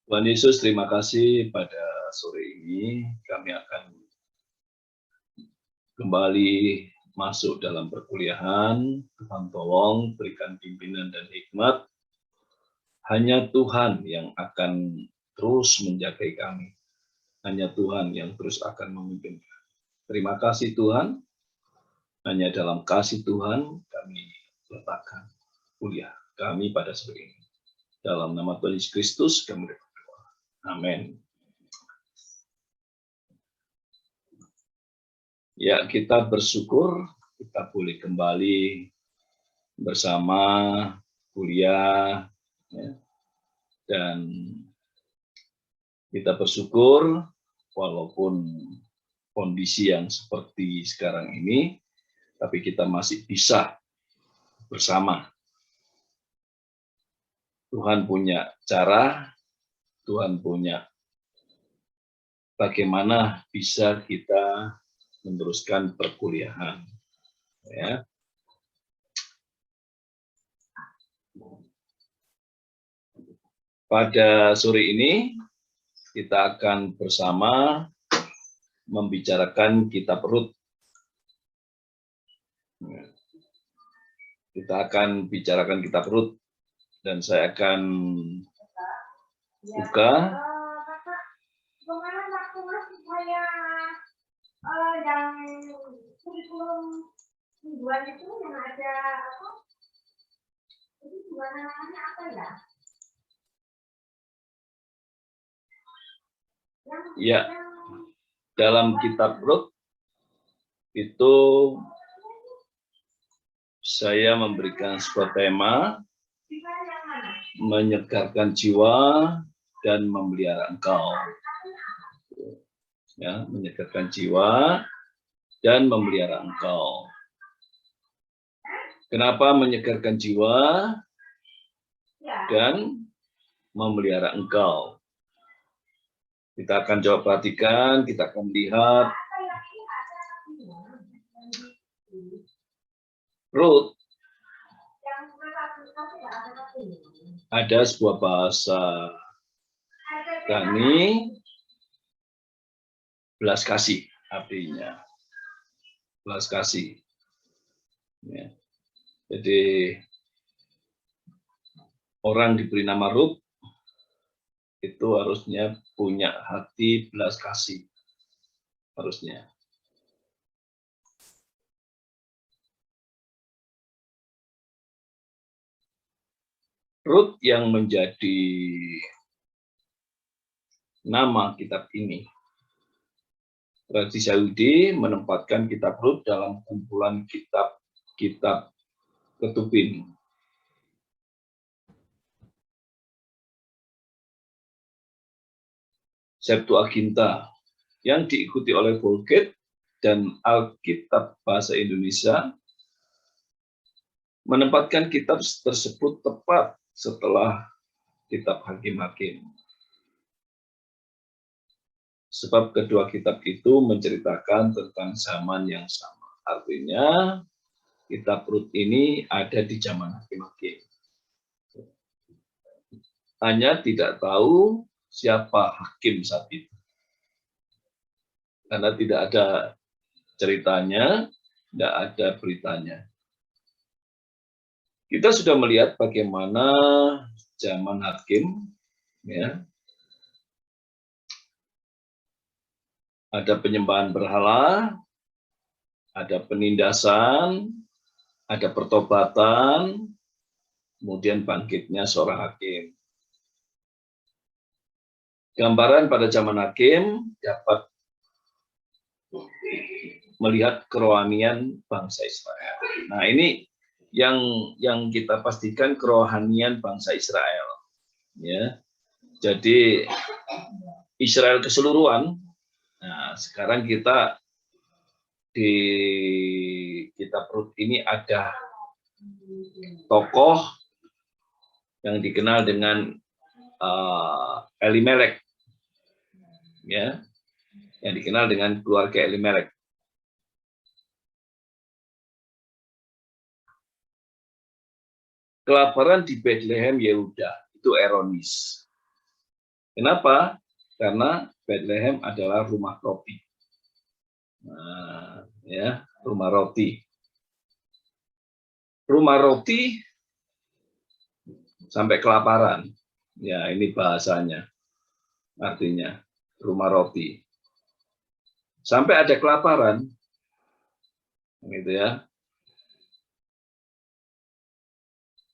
Tuhan Yesus, terima kasih pada sore ini kami akan kembali masuk dalam perkuliahan. Tuhan tolong berikan pimpinan dan hikmat. Hanya Tuhan yang akan terus menjaga kami. Hanya Tuhan yang terus akan memimpin kami. Terima kasih Tuhan. Hanya dalam kasih Tuhan kami letakkan kuliah kami pada sore ini. Dalam nama Tuhan Yesus Kristus kami berdoa. Amin. Ya, kita bersyukur kita boleh kembali bersama kuliah, ya. Dan kita bersyukur walaupun kondisi yang seperti sekarang ini, tapi kita masih bisa bersama. Tuhan punya cara, Tuhan punya bagaimana bisa kita meneruskan perkuliahan. Ya. Pada sore ini kita akan bersama membicarakan kitab Rut. Kita akan bicarakan kitab Rut dan saya akan buka yang kurikulum mingguan itu yang ada apa? Itu gimana namanya apa ya? Ya, dalam kitab Rut itu saya memberikan sebuah tema menyegarkan jiwa dan memelihara engkau. Ya, menyegarkan jiwa dan memelihara engkau. Kenapa menyegarkan jiwa dan memelihara engkau? Kita akan coba perhatikan, kita akan lihat Rut. Ada sebuah bahasa Dani, belas kasih artinya. Belas kasih. Ya. Jadi orang diberi nama Rut itu harusnya punya hati belas kasih. Harusnya. Rut yang menjadi nama kitab ini. Tradisi Yahudi menempatkan kitab Rut dalam kumpulan kitab-kitab Ketubim. Septuaginta yang diikuti oleh Vulgate dan Alkitab Bahasa Indonesia menempatkan kitab tersebut tepat setelah kitab Hakim-Hakim. Sebab kedua kitab itu menceritakan tentang zaman yang sama. Artinya kitab Rut ini ada di zaman Hakim-Hakim. Hanya tidak tahu siapa hakim saat itu. Karena tidak ada ceritanya, tidak ada beritanya. Kita sudah melihat bagaimana zaman hakim, ya, ada penyembahan berhala, ada penindasan, ada pertobatan, kemudian bangkitnya seorang hakim. Gambaran pada zaman hakim dapat melihat kerohanian bangsa Israel. Nah, ini yang kita pastikan kerohanian bangsa Israel. Ya, jadi Israel keseluruhan. Nah, sekarang kita di kitab Rut ini ada tokoh yang dikenal dengan Elimelek, ya, yang dikenal dengan keluarga Elimelek. Kelaparan di Bethlehem Yehuda itu ironis. Kenapa? Karena Bethlehem adalah rumah roti. Nah, ya, rumah roti. Rumah roti sampai kelaparan. Ya, ini bahasanya. Artinya rumah roti. Sampai ada kelaparan. Gitu ya.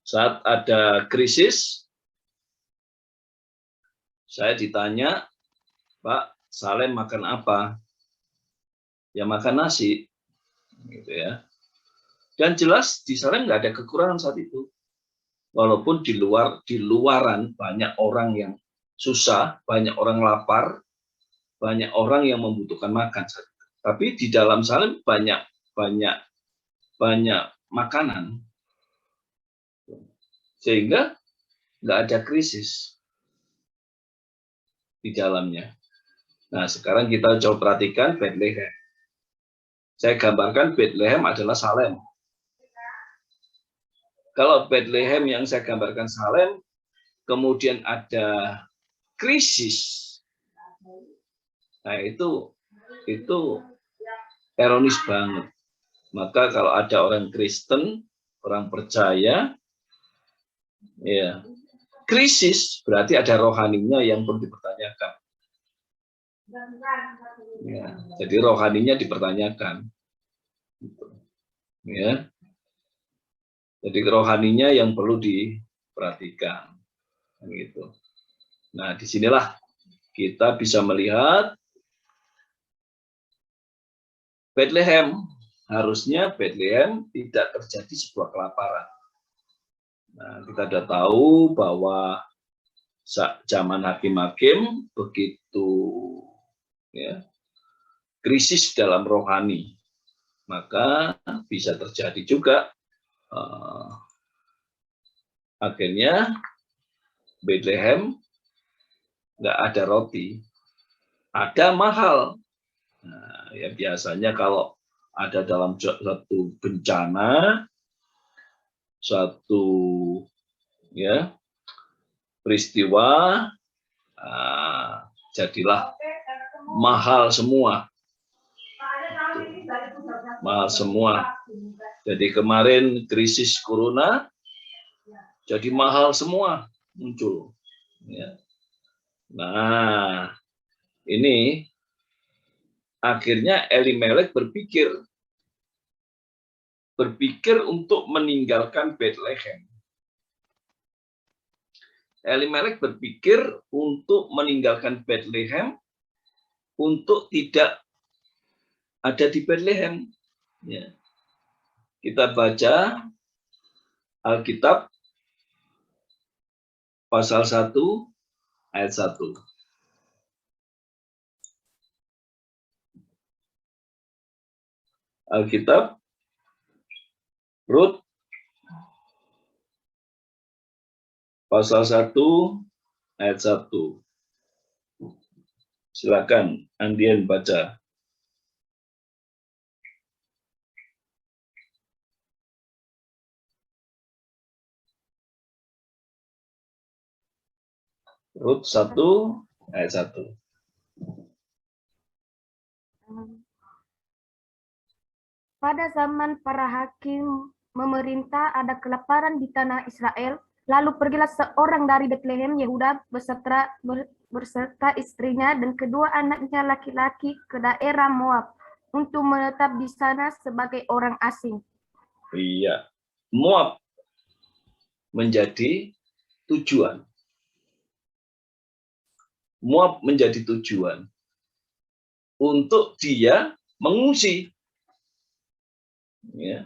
Saat ada krisis, saya ditanya, Pak, Salem makan apa? Ya makan nasi, gitu ya. Dan jelas di Salem nggak ada kekurangan saat itu. Walaupun di luaran banyak orang yang susah, banyak orang lapar, banyak orang yang membutuhkan makan saat itu. Tapi di dalam Salem banyak makanan, sehingga nggak ada krisis di dalamnya. Nah, sekarang kita coba perhatikan Bethlehem. Saya gambarkan Bethlehem adalah Salem. Kalau Bethlehem yang saya gambarkan Salem, kemudian ada krisis, nah itu ironis banget. Maka kalau ada orang Kristen, orang percaya, ya krisis berarti ada rohaninya yang perlu dipertanyakan. Ya, jadi rohaninya dipertanyakan. Ya, jadi rohaninya yang perlu diperhatikan. Gitu. Nah, disinilah kita bisa melihat Bethlehem. Harusnya Bethlehem tidak terjadi sebuah kelaparan. Nah, kita sudah tahu bahwa zaman hakim-hakim begitu ya, krisis dalam rohani, maka bisa terjadi juga akhirnya Bethlehem nggak ada roti, ada mahal. Nah, ya biasanya kalau ada dalam satu bencana, satu ya peristiwa, jadilah mahal semua. Mahal semua. Jadi kemarin krisis corona, jadi mahal semua muncul. Ya. Nah, ini akhirnya Elimelek berpikir untuk meninggalkan Bethlehem. Elimelek berpikir untuk meninggalkan Bethlehem untuk tidak ada di Bethlehem. Ya. Kita baca Alkitab pasal 1 ayat 1. Alkitab Rut pasal 1 ayat 1. Silakan Andien baca. Rut 1 ayat 1. Pada zaman para hakim memerintah ada kelaparan di tanah Israel, lalu pergilah seorang dari Bethlehem Yehuda beserta istrinya dan kedua anaknya laki-laki ke daerah Moab untuk menetap di sana sebagai orang asing. Iya, Moab menjadi tujuan. Moab menjadi tujuan untuk dia mengungsi. Ya.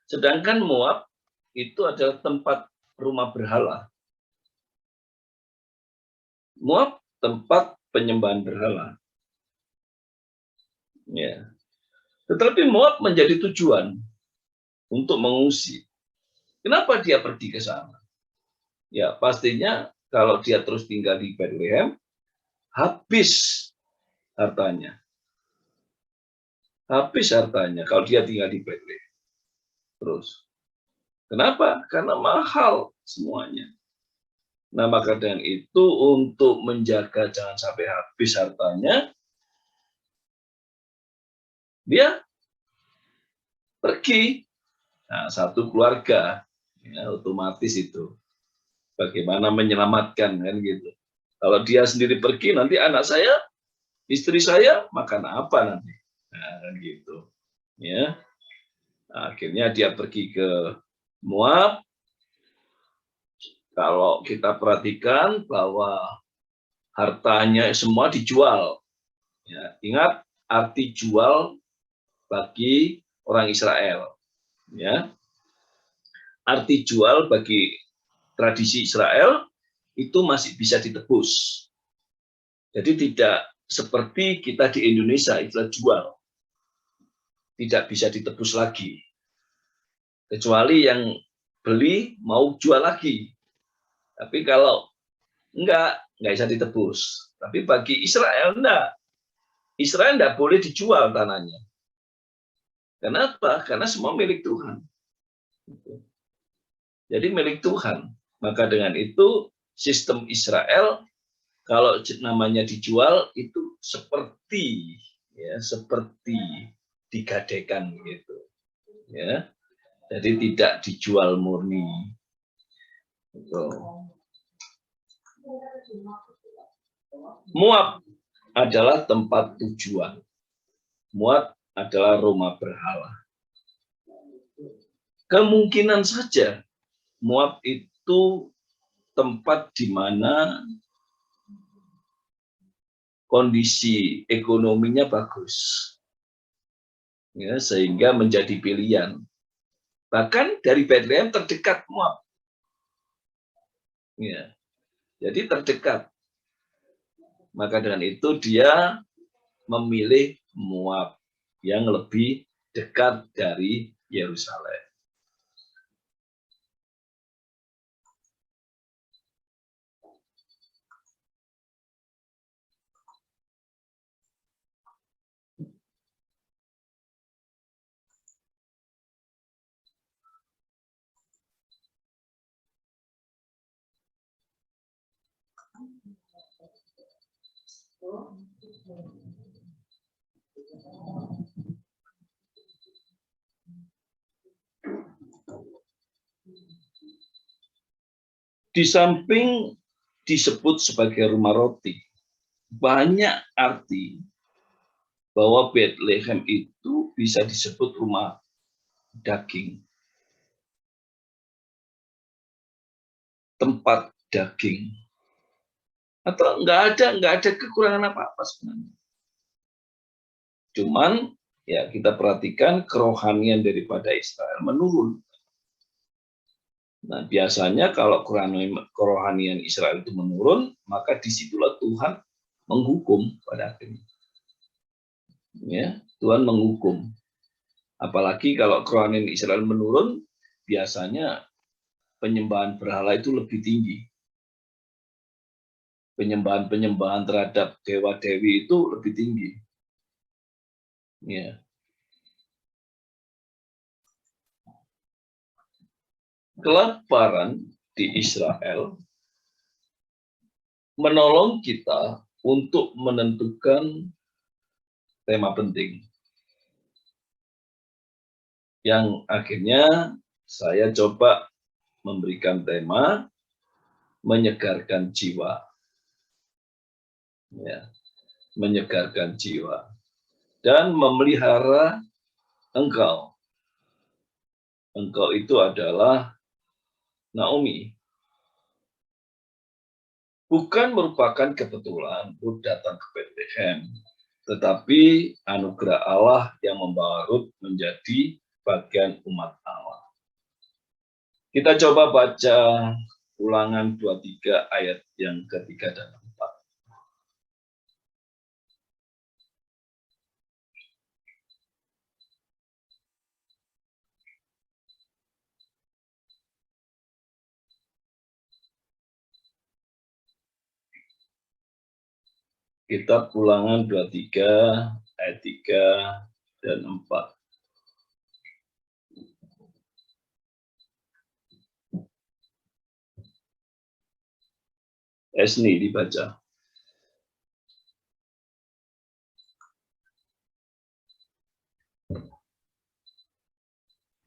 Sedangkan Moab itu adalah tempat rumah berhala. Moab tempat penyembahan berhala. Ya. Tetapi Moab menjadi tujuan untuk mengungsi. Kenapa dia pergi ke sana? Ya, pastinya kalau dia terus tinggal di Bethlehem, habis hartanya. Habis hartanya kalau dia tinggal di Bethlehem. Terus. Kenapa? Karena mahal semuanya. Nah, maka dengan itu untuk menjaga jangan sampai habis hartanya, dia pergi. Nah, satu keluarga, ya, otomatis itu. Bagaimana menyelamatkan, kan gitu. Kalau dia sendiri pergi, nanti anak saya, istri saya makan apa nanti? Nah, kan gitu. Ya, nah, akhirnya dia pergi ke Moab. Kalau kita perhatikan bahwa hartanya semua dijual. Ya, ingat arti jual bagi orang Israel. Ya, arti jual bagi tradisi Israel itu masih bisa ditebus. Jadi tidak seperti kita di Indonesia istilah jual, tidak bisa ditebus lagi. Kecuali yang beli mau jual lagi. Tapi kalau enggak bisa ditebus. Tapi bagi Israel enggak. Israel enggak boleh dijual tanahnya. Kenapa? Karena semua milik Tuhan. Jadi milik Tuhan. Maka dengan itu sistem Israel kalau namanya dijual itu seperti digadaikan gitu. Ya. Jadi tidak dijual murni. Moab adalah tempat tujuan. Moab adalah rumah berhala. Kemungkinan saja Moab itu tempat di mana kondisi ekonominya bagus, ya, sehingga menjadi pilihan. Bahkan dari Bethlehem terdekat Moab, ya, jadi terdekat. Maka dengan itu dia memilih Moab yang lebih dekat dari Yerusalem. Di samping disebut sebagai rumah roti, banyak arti bahwa Bethlehem itu bisa disebut rumah daging, tempat daging, atau nggak ada kekurangan apa-apa sebenarnya. Cuman ya kita perhatikan kerohanian daripada Israel menurun. Nah, biasanya kalau kerohanian Israel itu menurun, maka disitulah Tuhan menghukum pada akhirnya. Ya, Tuhan menghukum. Apalagi kalau kerohanian Israel menurun, biasanya penyembahan berhala itu lebih tinggi. Penyembahan terhadap dewa-dewi itu lebih tinggi. Ya. Kelaparan di Israel menolong kita untuk menentukan tema penting. Yang akhirnya saya coba memberikan tema menyegarkan jiwa. Ya, menyegarkan jiwa. Dan memelihara engkau. Engkau itu adalah Naomi. Bukan merupakan kebetulan Ruth datang ke Bethlehem, tetapi anugerah Allah yang membawa Ruth menjadi bagian umat Allah. Kita coba baca Ulangan 23 ayat yang ketiga dan 4. Kitab Ulangan 23 ayat 3 dan 4. Esni dibaca.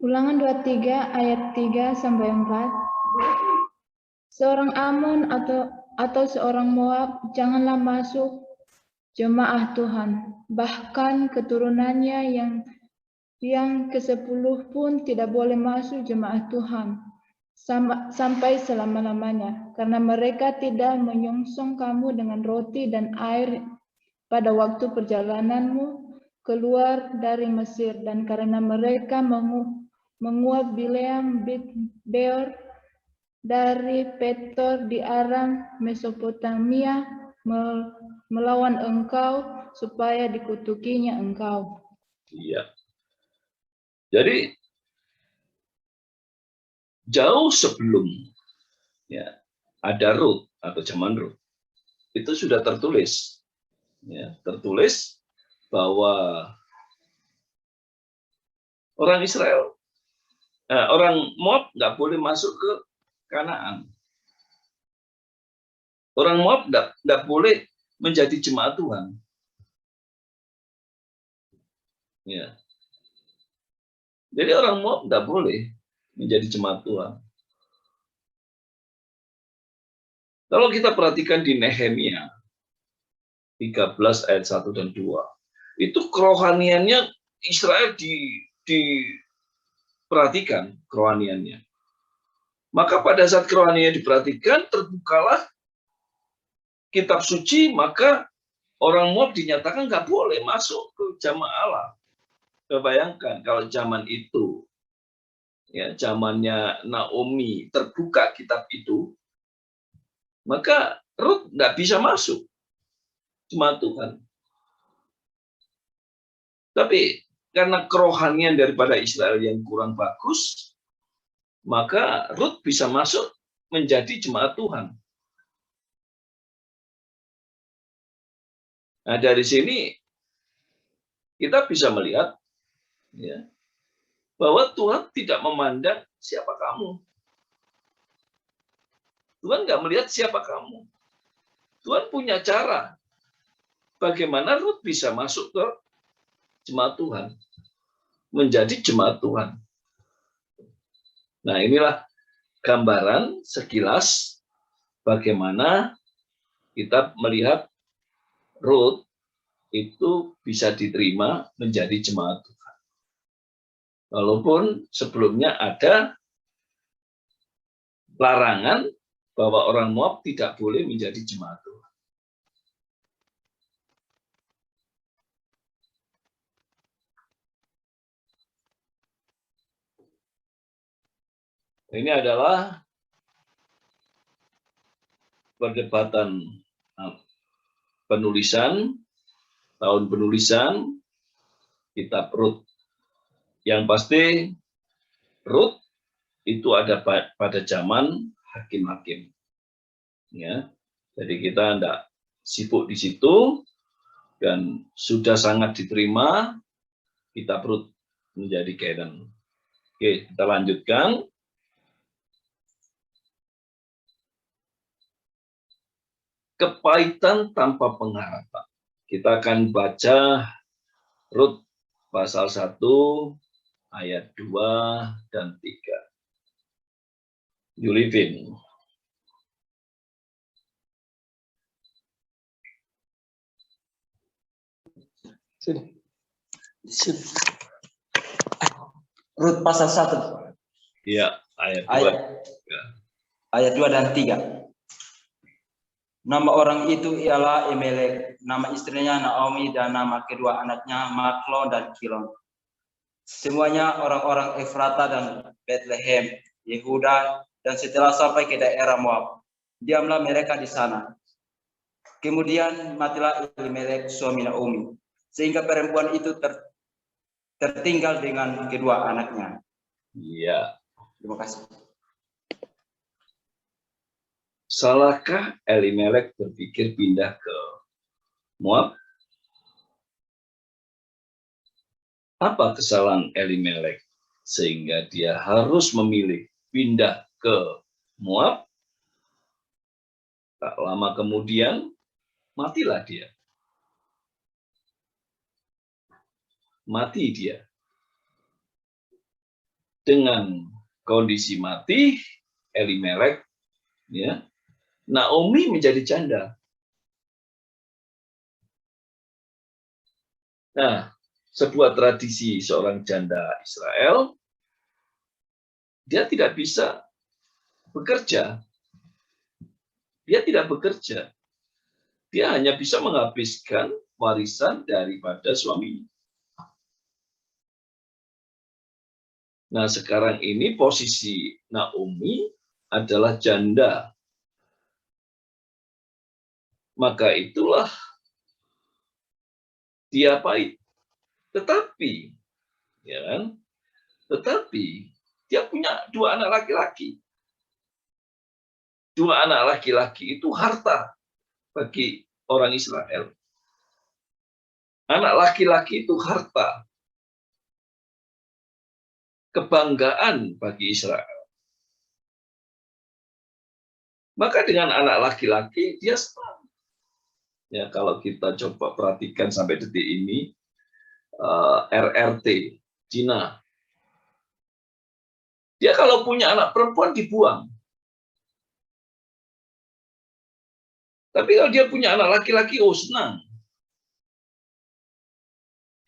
Ulangan 23 ayat 3 sampai 4. Seorang Amon atau seorang Moab janganlah masuk jemaah Tuhan, bahkan keturunannya yang ke-10 pun tidak boleh masuk jemaah Tuhan sampai selama-lamanya, karena mereka tidak menyongsong kamu dengan roti dan air pada waktu perjalananmu keluar dari Mesir, dan karena mereka menguap Bileam bin Beor dari Petor di Aram Mesopotamia melawan engkau supaya dikutukinya engkau. Iya. Jadi jauh sebelum ya ada Rut atau zaman Rut itu sudah tertulis, ya, tertulis bahwa orang Israel, orang Moab nggak boleh masuk ke Kanaan. Orang Moab nggak boleh menjadi jemaat Tuhan. Ya. Jadi orang Moab nggak boleh menjadi jemaat Tuhan. Kalau kita perhatikan di Nehemia 13 ayat 1 dan 2, itu kerohaniannya Israel diperhatikan kerohaniannya. Maka pada saat kerohaniannya diperhatikan, terbukalah kitab suci, maka orang Moab dinyatakan nggak boleh masuk ke jamaah Allah. Bayangkan kalau zaman itu, ya zamannya Naomi, terbuka kitab itu, maka Rut nggak bisa masuk jemaat Tuhan. Tapi karena kerohanian daripada Israel yang kurang bagus, maka Rut bisa masuk menjadi jemaat Tuhan. Nah, dari sini kita bisa melihat, ya, bahwa Tuhan tidak memandang siapa kamu. Tuhan nggak melihat siapa kamu. Tuhan punya cara bagaimana Rut bisa masuk ke jemaat Tuhan, menjadi jemaat Tuhan. Nah, inilah gambaran sekilas bagaimana kita melihat Rut itu bisa diterima menjadi jemaat Tuhan. Walaupun sebelumnya ada larangan bahwa orang Moab tidak boleh menjadi jemaat Tuhan. Ini adalah perdebatan penulisan, tahun penulisan kitab Rut. Yang pasti Rut itu ada pada zaman hakim-hakim. Ya, jadi kita tidak sibuk di situ dan sudah sangat diterima kitab Rut menjadi canon. Oke, kita lanjutkan. Kepahitan tanpa pengharapan. Kita akan baca Rut pasal 1 ayat 2 dan 3. Julivin. Sini. Rut pasal 1. Iya, ayat 2. Ayat 2 dan 3. Nama orang itu ialah Elimelek, nama istrinya Naomi, dan nama kedua anaknya Maklon dan Kilon. Semuanya orang-orang Efrata dan Bethlehem, Yehuda, dan setelah sampai ke daerah Moab, diamlah mereka di sana. Kemudian matilah Elimelek suami Naomi, sehingga perempuan itu tertinggal dengan kedua anaknya. Iya. Terima kasih. Salahkah Elimelek berpikir pindah ke Moab? Apa kesalahan Elimelek sehingga dia harus memilih pindah ke Moab? Tak lama kemudian, matilah dia. Mati dia. Dengan kondisi mati, Elimelek, ya, Naomi menjadi janda. Nah, sebuah tradisi seorang janda Israel, dia tidak bisa bekerja. Dia tidak bekerja. Dia hanya bisa menghabiskan warisan daripada suaminya. Nah, sekarang ini posisi Naomi adalah janda. Maka itulah dia pahit. Tetapi, ya kan? Tetapi dia punya 2 anak laki-laki. 2 anak laki-laki itu harta bagi orang Israel. Anak laki-laki itu harta, kebanggaan bagi Israel. Maka dengan anak laki-laki dia senang. Ya, kalau kita coba perhatikan sampai detik ini, RRT Cina, dia kalau punya anak perempuan dibuang. Tapi kalau dia punya anak laki-laki, oh senang.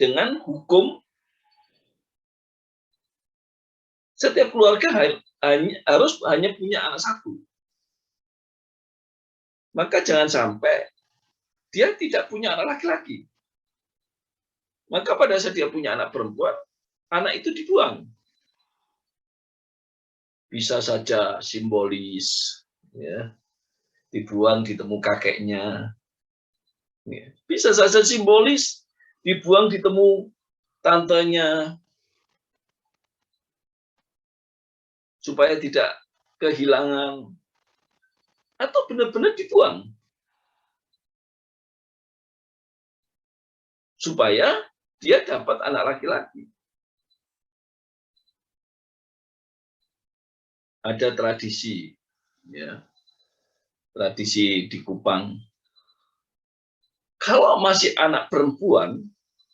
Dengan hukum, setiap keluarga harus hanya punya anak 1. Maka jangan sampai dia tidak punya anak laki-laki. Maka pada saat dia punya anak perempuan, anak itu dibuang. Bisa saja simbolis, ya, dibuang ditemu kakeknya. Ya. Bisa saja simbolis, dibuang ditemu tantenya, supaya tidak kehilangan, atau benar-benar dibuang, supaya dia dapat anak laki-laki. Ada tradisi, ya, tradisi di Kupang. Kalau masih anak perempuan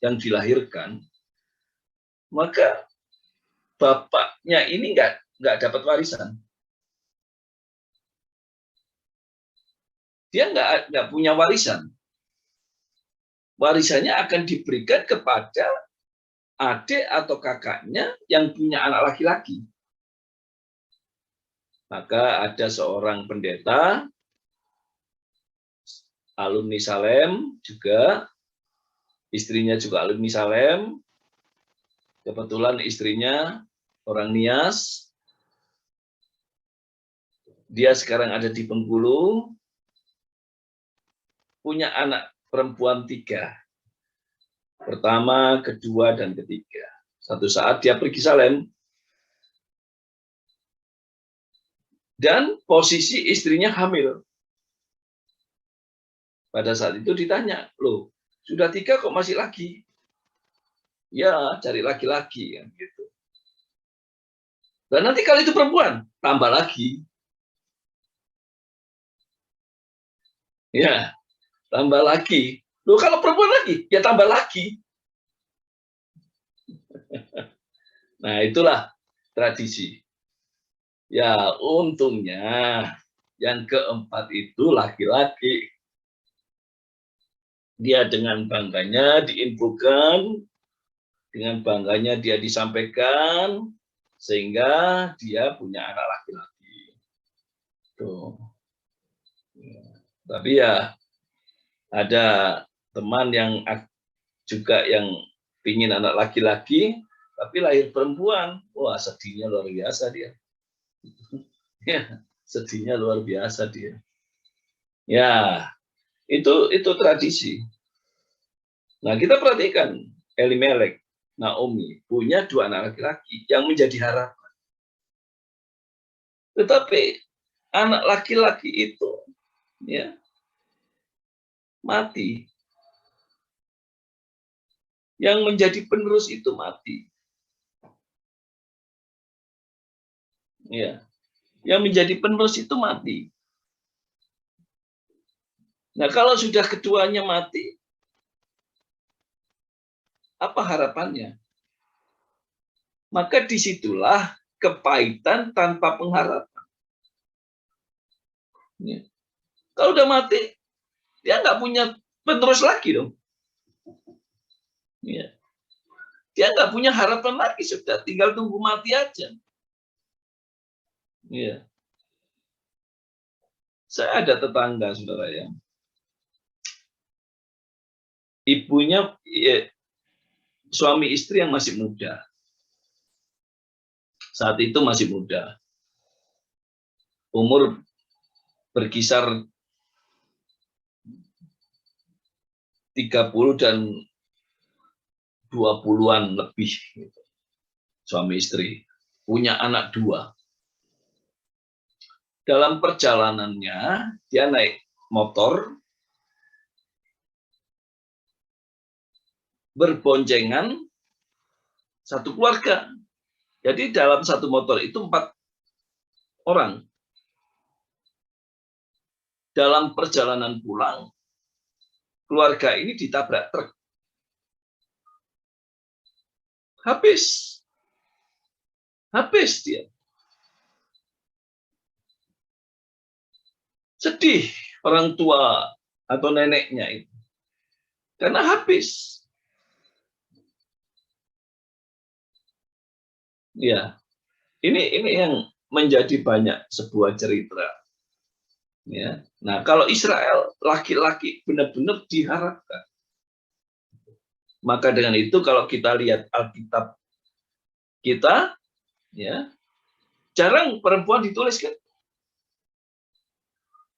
yang dilahirkan, maka bapaknya ini nggak dapat warisan. Dia nggak punya warisan. Warisannya akan diberikan kepada adik atau kakaknya yang punya anak laki-laki. Maka ada seorang pendeta, alumni Salem juga, istrinya juga alumni Salem. Kebetulan istrinya orang Nias. Dia sekarang ada di Bengkulu, punya anak perempuan 3. Pertama, kedua, dan ketiga. Satu saat dia pergi Salem. Dan posisi istrinya hamil. Pada saat itu ditanya, loh, sudah 3 kok masih lagi? Ya, cari laki-laki. Gitu. Dan nanti kalau itu perempuan, tambah lagi. Ya, tambah lagi. Loh, kalau perempuan lagi, ya tambah lagi. Nah, itulah tradisi. Ya, untungnya yang keempat itu laki-laki. Dia dengan bangganya diinfokan, dengan bangganya dia disampaikan, sehingga dia punya anak laki-laki. Tuh. Tapi ya, ada teman yang juga yang pingin anak laki-laki, tapi lahir perempuan. Wah, sedihnya luar biasa dia. Ya, sedihnya luar biasa dia. Ya, itu tradisi. Nah, kita perhatikan Elimelek, Naomi punya 2 anak laki-laki yang menjadi harapan. Tetapi anak laki-laki itu, ya, mati. Yang menjadi penerus itu mati. Ya, yang menjadi penerus itu mati. Nah, kalau sudah keduanya mati, apa harapannya? Maka disitulah kepahitan tanpa pengharapan. Ya. Kalau udah mati, dia nggak punya penerus lagi dong. Ya. Dia nggak punya harapan lagi, sudah tinggal tunggu mati aja. Ya. Saya ada tetangga, saudara, ya. Ibunya ya, suami istri yang masih muda. Saat itu masih muda. Umur berkisar 30 dan 20-an lebih. Gitu. Suami istri. Punya anak 2. Dalam perjalanannya, dia naik motor, berboncengan satu keluarga. Jadi dalam satu motor itu 4 orang. Dalam perjalanan pulang, keluarga ini ditabrak truk. Habis dia. Sedih orang tua atau neneknya itu. Karena habis. Ya, ini yang menjadi banyak sebuah cerita. Ya. Nah, kalau Israel laki-laki benar-benar diharapkan. Maka dengan itu kalau kita lihat Alkitab kita, ya, jarang perempuan dituliskan.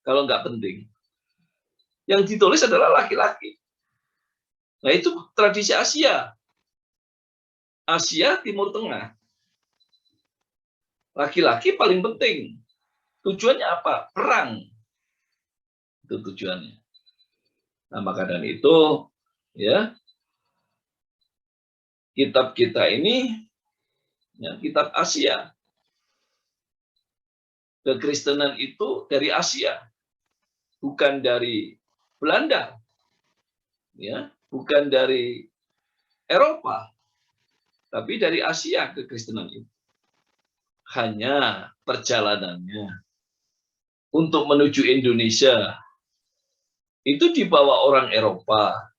Kalau nggak penting. Yang ditulis adalah laki-laki. Nah, itu tradisi Asia. Asia Timur Tengah. Laki-laki paling penting. Tujuannya apa? Perang. Itu tujuannya. Nah, maka dari itu, ya, kitab kita ini, ya, kitab Asia. Kekristenan itu dari Asia. Bukan dari Belanda. Ya, bukan dari Eropa. Tapi dari Asia kekristenan itu. Hanya perjalanannya untuk menuju Indonesia itu dibawa orang Eropa.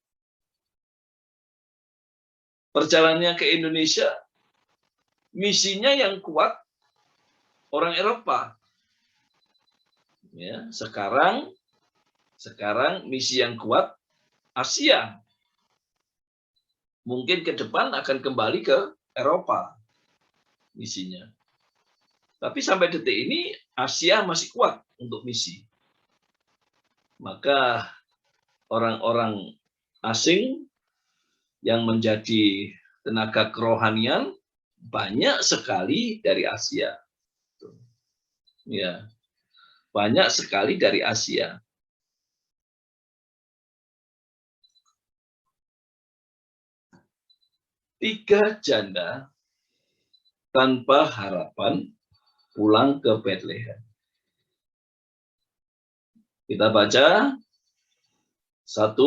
Perjalanannya ke Indonesia, misinya yang kuat orang Eropa. Ya, sekarang misi yang kuat Asia. Mungkin ke depan akan kembali ke Eropa misinya. Tapi sampai detik ini Asia masih kuat untuk misi. Maka orang-orang asing yang menjadi tenaga kerohanian banyak sekali dari Asia. Ya, banyak sekali dari Asia. Tiga janda tanpa harapan pulang ke Bethlehem. Kita baca 1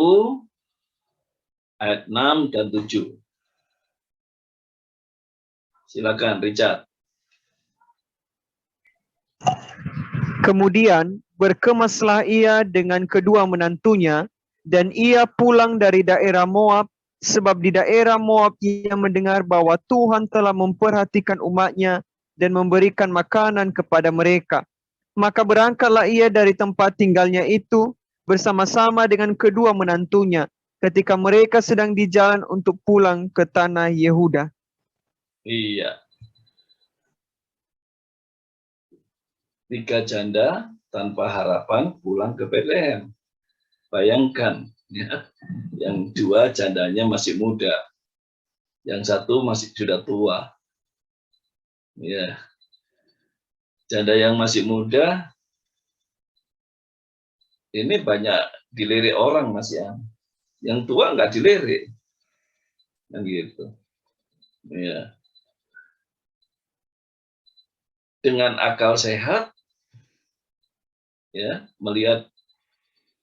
ayat 6 dan 7. Silakan Richard. Kemudian berkemaslah ia dengan kedua menantunya, dan ia pulang dari daerah Moab, sebab di daerah Moab ia mendengar bahwa Tuhan telah memperhatikan umatnya dan memberikan makanan kepada mereka. Maka berangkatlah ia dari tempat tinggalnya itu bersama-sama dengan kedua menantunya ketika mereka sedang di jalan untuk pulang ke tanah Yehuda. Iya. 3 janda tanpa harapan pulang ke Bethlehem. Bayangkan, ya, yang 2 jandanya masih muda, yang 1 masih sudah tua. Ya, janda yang masih muda ini banyak dilirik orang, Mas ya. Yang tua nggak dilirik, yang gitu. Ya. Dengan akal sehat, ya, melihat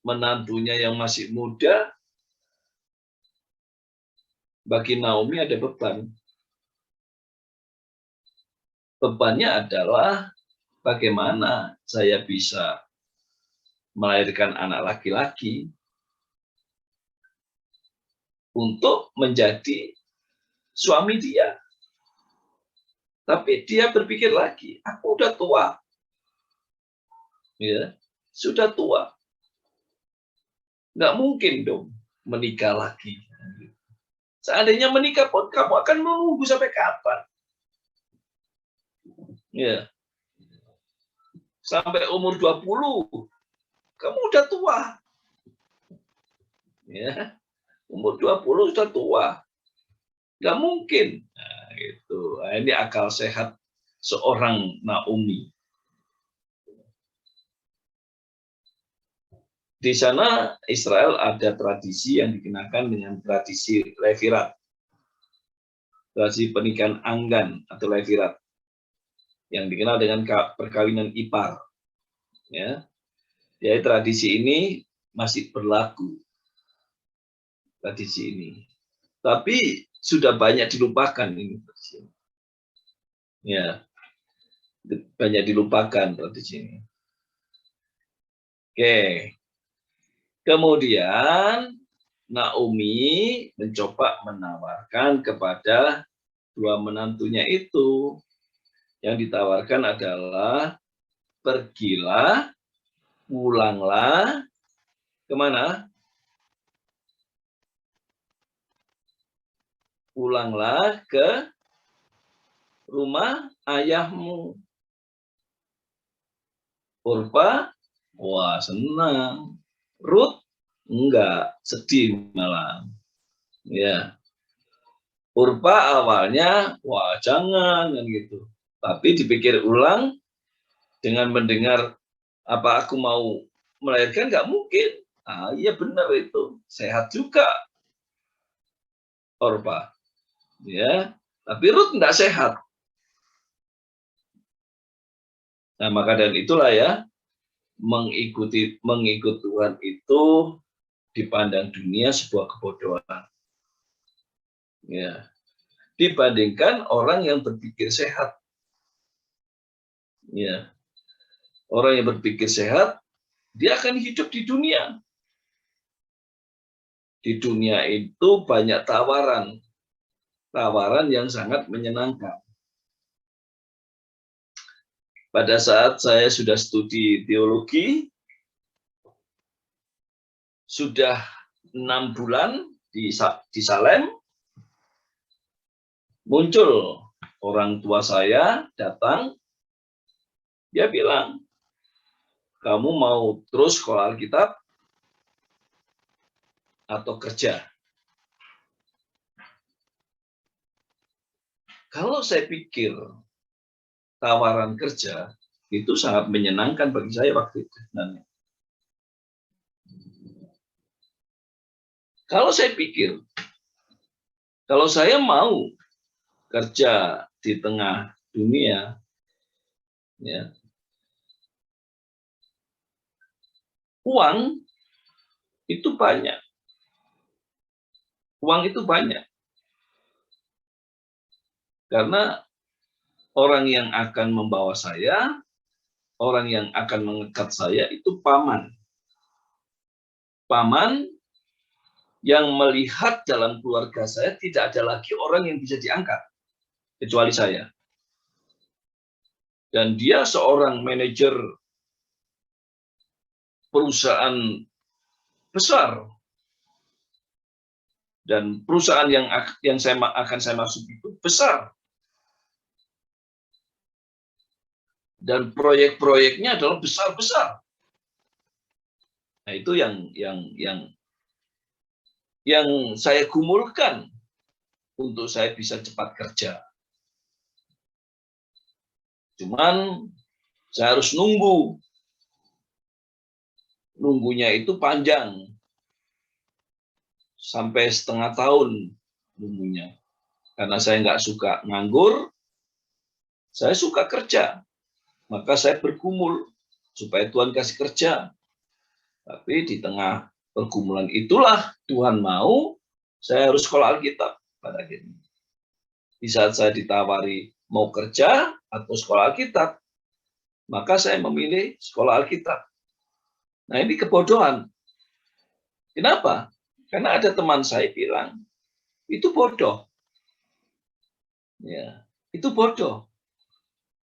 menantunya yang masih muda, bagi Naomi ada beban. Bebannya adalah bagaimana saya bisa melahirkan anak laki-laki untuk menjadi suami dia. Tapi dia berpikir lagi, aku udah tua. Ya, sudah tua. Nggak mungkin dong menikah lagi. Seandainya menikah pun kamu akan menunggu sampai kapan? Ya. Sampai umur 20, kamu udah tua. Ya. Umur 20 sudah tua. Nggak mungkin. Nah, gitu. Nah, ini akal sehat seorang Naomi. Di sana Israel ada tradisi yang dikenakan dengan tradisi levirat. Tradisi pernikahan anggan atau levirat. Yang dikenal dengan perkawinan ipar. Ya. Jadi tradisi ini masih berlaku. Tradisi ini. Tapi sudah banyak dilupakan ini. Ya. Banyak dilupakan tradisi ini. Oke. Kemudian Naomi mencoba menawarkan kepada dua menantunya itu. Yang ditawarkan adalah pergilah, pulanglah, kemana? Pulanglah ke rumah ayahmu. Orpa, wah senang. Ruth, enggak, sedih malah. Ya. Orpa awalnya, wah jangan, kan gitu. Tapi dipikir ulang, dengan mendengar apa aku mau melahirkan, nggak mungkin. Ah, iya benar itu, sehat juga Orpa. Ya, tapi Ruth enggak sehat. Nah, maka dari itulah ya, mengikut Tuhan itu dipandang dunia sebuah kebodohan. Ya. Dibandingkan orang yang berpikir sehat. Ya. Orang yang berpikir sehat, dia akan hidup di dunia. Di dunia itu banyak tawaran. Tawaran yang sangat menyenangkan. Pada saat saya sudah studi teologi, sudah 6 bulan di Salem, muncul orang tua saya datang, dia bilang, kamu mau terus sekolah Alkitab atau kerja? Kalau saya pikir tawaran kerja itu sangat menyenangkan bagi saya waktu itu. Kalau saya pikir, kalau saya mau kerja di tengah dunia, ya, uang itu banyak. Uang itu banyak. Karena orang yang akan membawa saya, orang yang akan mengikat saya itu paman. Paman yang melihat dalam keluarga saya tidak ada lagi orang yang bisa diangkat, kecuali saya. Dan dia seorang manajer perusahaan besar. Dan perusahaan yang akan saya masuk itu besar. Dan proyek-proyeknya adalah besar-besar. Nah, itu yang saya gumulkan untuk saya bisa cepat kerja. Cuman saya harus nunggu. Nunggunya itu panjang. Sampai setengah tahun nunggunya. Karena saya nggak suka nganggur, saya suka kerja. Maka saya bergumul supaya Tuhan kasih kerja. Tapi di tengah pergumulan itulah Tuhan mau saya harus sekolah Alkitab pada akhirnya. Di saat saya ditawari mau kerja atau sekolah Alkitab, maka saya memilih sekolah Alkitab. Nah, ini kebodohan. Kenapa? Karena ada teman saya bilang, itu bodoh. Ya, itu bodoh.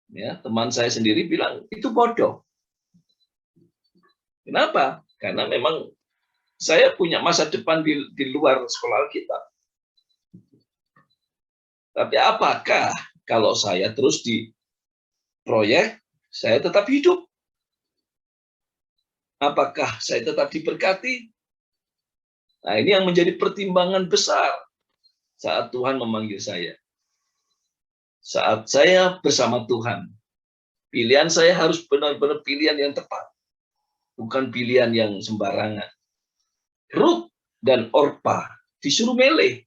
Ya, teman saya sendiri bilang, itu bodoh. Kenapa? Karena memang saya punya masa depan di luar sekolah Alkitab. Tapi apakah kalau saya terus di proyek, saya tetap hidup? Apakah saya tetap diberkati? Nah, ini yang menjadi pertimbangan besar saat Tuhan memanggil saya. Saat saya bersama Tuhan, pilihan saya harus benar-benar pilihan yang tepat. Bukan pilihan yang sembarangan. Rut dan Orpa disuruh milih.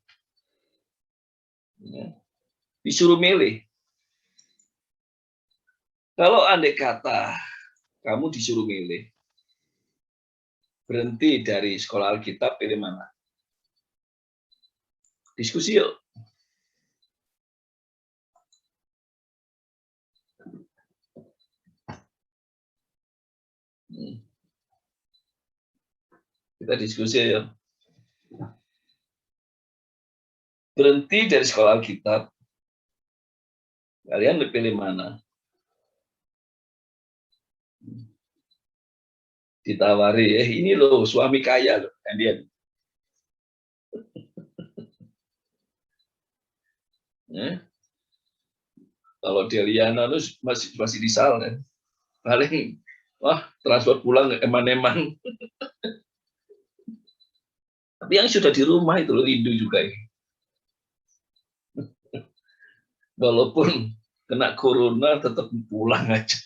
Disuruh milih. Kalau andai kata kamu disuruh milih, berhenti dari sekolah Alkitab, pilih mana? Diskusi yuk. Kita diskusi ya. Berhenti dari sekolah Alkitab, kalian pilih mana? Ditawari, ini loh suami kaya loh, Andian. Kalau Deliana masih di sal kan, paling wah transfer pulang eman-eman. Tapi yang sudah di rumah itu loh, rindu juga ini. Walaupun kena corona tetap pulang aja.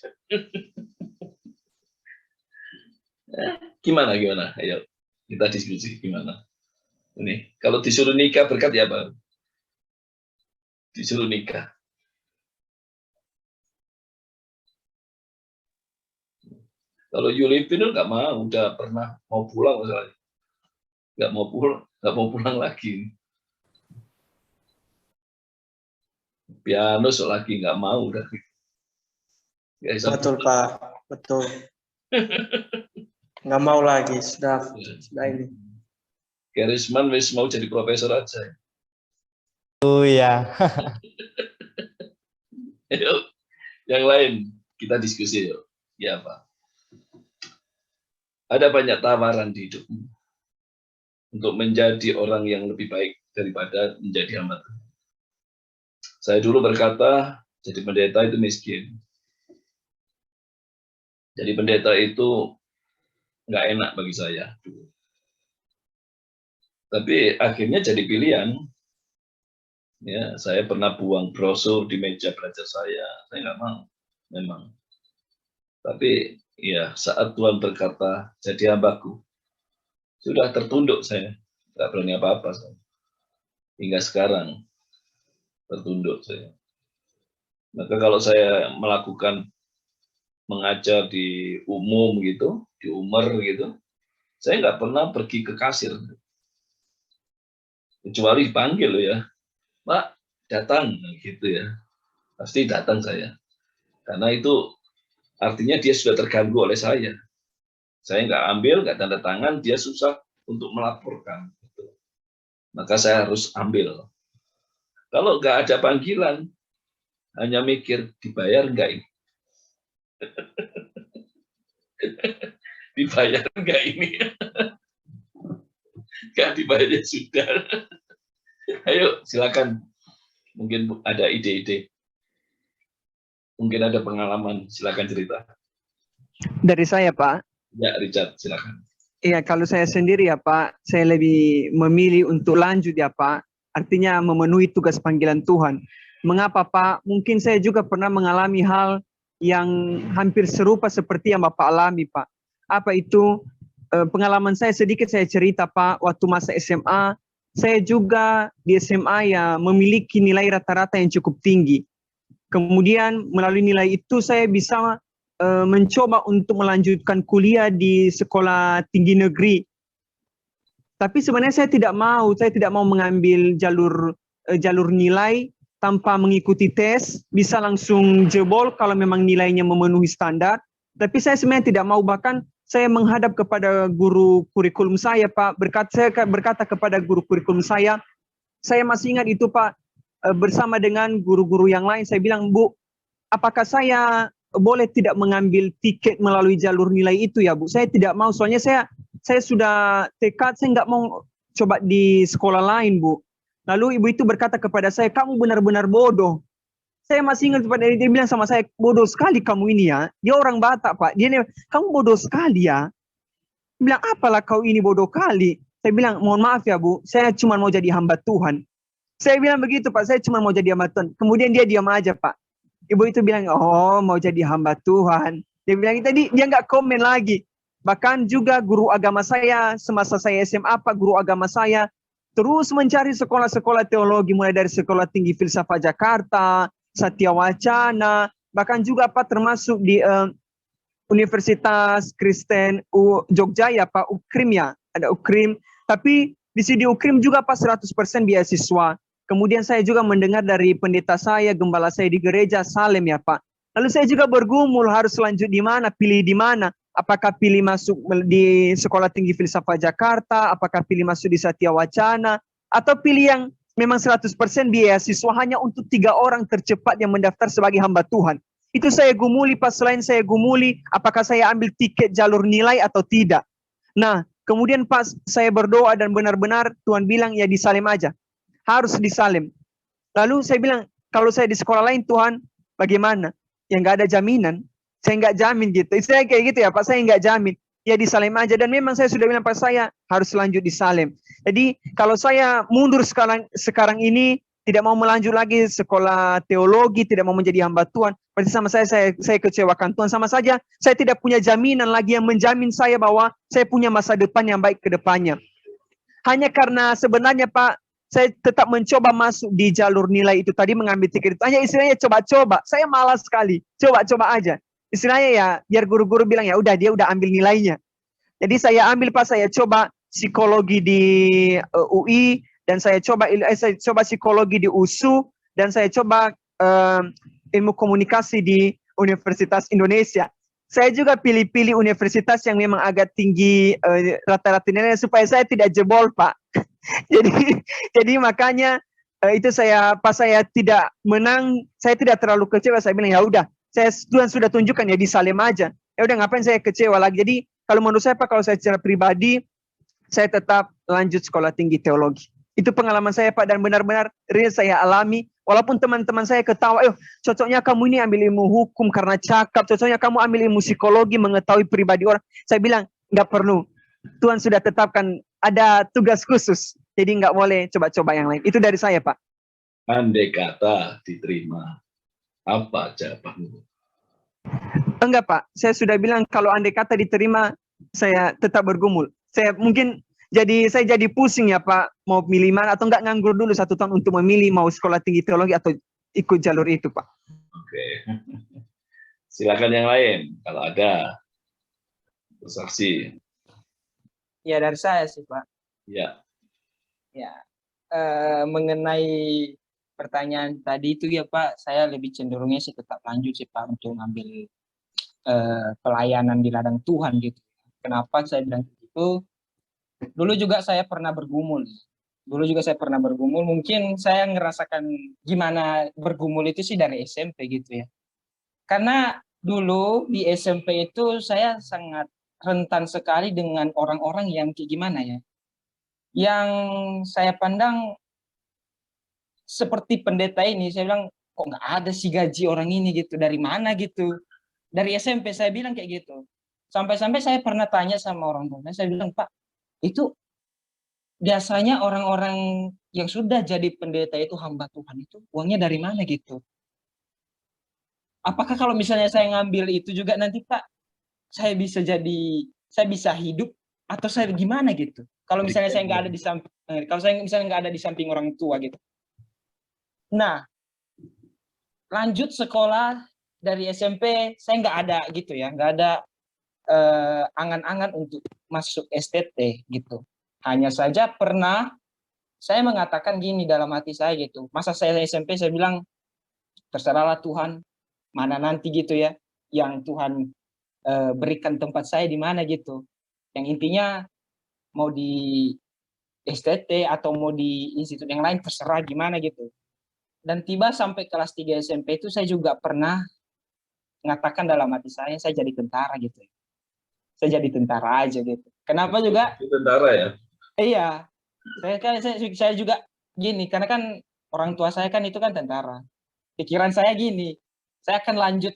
Gimana? Ayo kita diskusi gimana. Ini kalau disuruh nikah berkat ya Bang. Disuruh nikah. Kalau Yulipin nggak mau, udah pernah mau pulang masalahnya. Nggak mau pulang lagi. Pianus lagi nggak mau udah. Betul Pak, betul. Nggak mau lagi, sudah ini. Karisman wis mau jadi profesor aja. Oh ya. Yuk, yang lain kita diskusi yuk. Ya Pak. Ada banyak tawaran di hidupmu untuk menjadi orang yang lebih baik daripada menjadi hamba Tuhan. Saya dulu berkata, jadi pendeta itu miskin. Jadi pendeta itu nggak enak bagi saya. Tapi akhirnya jadi pilihan. Ya, saya pernah buang brosur di meja belajar saya nggak mau, memang. Tapi ya saat Tuhan berkata, jadi hambaku, sudah tertunduk saya, nggak berani apa-apa saya. Hingga sekarang tertunduk saya. Maka kalau saya melakukan mengajar di umum gitu, di Umar gitu, saya nggak pernah pergi ke kasir. Kecuali dipanggil loh ya, Pak datang gitu ya, pasti datang saya. Karena itu artinya dia sudah terganggu oleh saya. Saya nggak ambil, nggak tanda tangan, dia susah untuk melaporkan. Maka saya harus ambil. Kalau nggak ada panggilan, hanya mikir dibayar nggak ini? Dibayar nggak ini? Nggak dibayar ya sudah. Ayo silakan. Mungkin ada ide-ide. Mungkin ada pengalaman, silakan cerita. Dari saya, Pak. Ya, Richard, silakan. Iya, kalau saya sendiri ya, Pak, saya lebih memilih untuk lanjut ya, Pak. Artinya memenuhi tugas panggilan Tuhan. Mengapa, Pak? Mungkin saya juga pernah mengalami hal yang hampir serupa seperti yang Bapak alami, Pak. Apa itu? Pengalaman saya sedikit saya cerita, Pak. Waktu masa SMA, saya juga di SMA ya memiliki nilai rata-rata yang cukup tinggi. Kemudian melalui nilai itu saya bisa mencoba untuk melanjutkan kuliah di sekolah tinggi negeri. Tapi sebenarnya saya tidak mau mengambil jalur nilai tanpa mengikuti tes, bisa langsung jebol kalau memang nilainya memenuhi standar. Tapi saya sebenarnya tidak mau, bahkan saya menghadap kepada guru kurikulum saya, Pak. Saya berkata kepada guru kurikulum saya masih ingat itu, Pak, bersama dengan guru-guru yang lain, saya bilang, Bu, apakah saya boleh tidak mengambil tiket melalui jalur nilai itu ya, Bu? Saya tidak mau, soalnya saya sudah tekad, saya nggak mau coba di sekolah lain, Bu. Lalu ibu itu berkata kepada saya, kamu benar-benar bodoh. Saya masih ingat kepada dia bilang sama saya, bodoh sekali kamu ini ya. Dia orang Batak, Pak. Dia kamu bodoh sekali ya. Dia bilang, apalah kau ini bodoh kali. Saya bilang, mohon maaf ya, Bu, saya cuma mau jadi hamba Tuhan. Saya bilang begitu, Pak, saya cuma mau jadi hamba Tuhan. Kemudian dia diam aja, Pak. Ibu itu bilang, oh mau jadi hamba Tuhan. Dia bilang, tadi dia nggak komen lagi. Bahkan juga guru agama saya, semasa saya SMA, Pak, guru agama saya terus mencari sekolah-sekolah teologi, mulai dari Sekolah Tinggi Filsafat Jakarta, Satya Wacana, bahkan juga Pak termasuk di Universitas Kristen Jogja ya Pak, UKRIM ya, ada UKRIM. Tapi di sini UKRIM juga Pak 100% beasiswa. Kemudian saya juga mendengar dari pendeta saya, gembala saya di gereja Salem ya Pak. Lalu saya juga bergumul harus lanjut di mana, pilih di mana. Apakah pilih masuk di Sekolah Tinggi Filsafat Jakarta, apakah pilih masuk di Satya Wacana, atau pilih yang memang 100% beasiswa hanya untuk 3 orang tercepat yang mendaftar sebagai hamba Tuhan. Itu saya gumuli, Pak. Selain saya gumuli, apakah saya ambil tiket jalur nilai atau tidak. Nah, kemudian Pak, saya berdoa dan benar-benar Tuhan bilang ya di Salem aja. Harus di Salem. Lalu saya bilang, kalau saya di sekolah lain Tuhan, bagaimana? Ya nggak ada jaminan. Saya nggak jamin gitu. Saya kayak gitu ya Pak, saya nggak jamin. Ya di Salem aja. Dan memang saya sudah bilang Pak, saya harus lanjut di Salem. Jadi kalau saya mundur sekarang ini, tidak mau melanjut lagi sekolah teologi, tidak mau menjadi hamba Tuhan, berarti sama saya kecewakan Tuhan. Sama saja saya tidak punya jaminan lagi yang menjamin saya bahwa saya punya masa depan yang baik ke depannya. Hanya karena sebenarnya Pak, saya tetap mencoba masuk di jalur nilai itu tadi, mengambil tiket itu. Hanya istilahnya coba-coba. Saya malas sekali. Coba-coba aja. Istilahnya ya, biar guru-guru bilang ya udah dia udah ambil nilainya. Jadi saya ambil Pak, saya coba psikologi di UI, dan saya coba psikologi di USU, dan saya coba ilmu komunikasi di Universitas Indonesia. Saya juga pilih-pilih universitas yang memang agak tinggi rata-rata nilainya supaya saya tidak jebol Pak. jadi makanya itu pas saya tidak menang, saya tidak terlalu kecewa. Saya bilang ya udah, Tuhan sudah tunjukkan ya di Salem aja. Ya udah, ngapain saya kecewa lagi. Jadi kalau menurut saya Pak, kalau saya secara pribadi, saya tetap lanjut sekolah tinggi teologi. Itu pengalaman saya Pak, dan benar-benar real saya alami. Walaupun teman-teman saya ketawa, cocoknya kamu ini ambil ilmu hukum karena cakap, cocoknya kamu ambil ilmu psikologi mengetahui pribadi orang. Saya bilang, nggak perlu. Tuhan sudah tetapkan ada tugas khusus. Jadi nggak boleh coba-coba yang lain. Itu dari saya Pak. Andai kata diterima, apa jawabanmu? Enggak Pak, saya sudah bilang kalau andai kata diterima, saya tetap bergumul. Saya jadi pusing ya Pak, mau milih mana atau enggak, nganggur dulu 1 tahun untuk memilih mau sekolah tinggi teologi atau ikut jalur itu Pak. Oke. Silakan yang lain kalau ada bersaksi. Ya dari saya sih Pak. Ya. Ya, mengenai pertanyaan tadi itu ya Pak, saya lebih cenderungnya sih tetap lanjut sih Pak untuk ngambil pelayanan di ladang Tuhan gitu. Kenapa saya bilang gitu? Dulu juga saya pernah bergumul. Mungkin saya ngerasakan gimana bergumul itu sih dari SMP gitu ya. Karena dulu di SMP itu saya sangat rentan sekali dengan orang-orang yang kayak gimana ya. Yang saya pandang seperti pendeta ini, saya bilang kok nggak ada sih gaji orang ini gitu, dari mana gitu. Dari SMP saya bilang kayak gitu. Sampai-sampai saya pernah tanya sama orang tua, saya bilang, Pak, itu biasanya orang-orang yang sudah jadi pendeta itu, hamba Tuhan itu, uangnya dari mana gitu. Apakah kalau misalnya saya ngambil itu juga nanti Pak, saya bisa hidup atau saya gimana gitu. Kalau misalnya saya nggak ada di samping, kalau saya misalnya nggak ada di samping orang tua gitu. Nah, lanjut sekolah dari SMP saya nggak ada gitu ya, nggak ada angan-angan untuk masuk STT gitu. Hanya saja pernah saya mengatakan gini dalam hati saya gitu. Masa saya SMP saya bilang terserahlah Tuhan, mana nanti gitu ya, yang Tuhan berikan tempat saya di mana gitu. Yang intinya mau di STT atau mau di institut yang lain terserah gimana gitu. Dan tiba sampai kelas 3 SMP itu saya juga pernah mengatakan dalam hati saya jadi tentara gitu. Saya jadi tentara aja gitu. Kenapa juga? Itu tentara ya? Iya. Saya juga gini, karena kan orang tua saya kan itu kan tentara. Pikiran saya gini, saya akan lanjut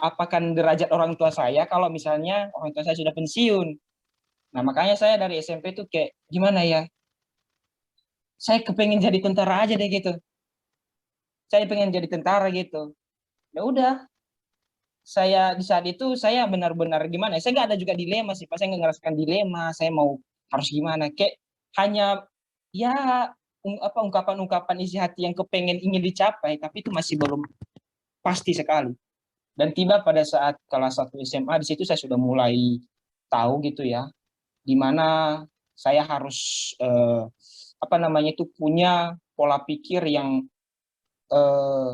apakan derajat orang tua saya kalau misalnya orang tua saya sudah pensiun. Nah, makanya saya dari SMP tuh kayak gimana ya? Saya kepengen jadi tentara aja deh gitu. Saya pengen jadi tentara gitu. Ya udah, saya di saat itu saya benar-benar gimana? Saya nggak ada juga dilema sih, pas saya nggak ngerasakan dilema. Saya mau harus gimana? Kayak hanya ya ungkapan-ungkapan isi hati yang kepengen ingin dicapai, tapi itu masih belum pasti sekali. Dan tiba pada saat kelas 1 SMA, di situ saya sudah mulai tahu gitu ya, di mana saya harus punya pola pikir yang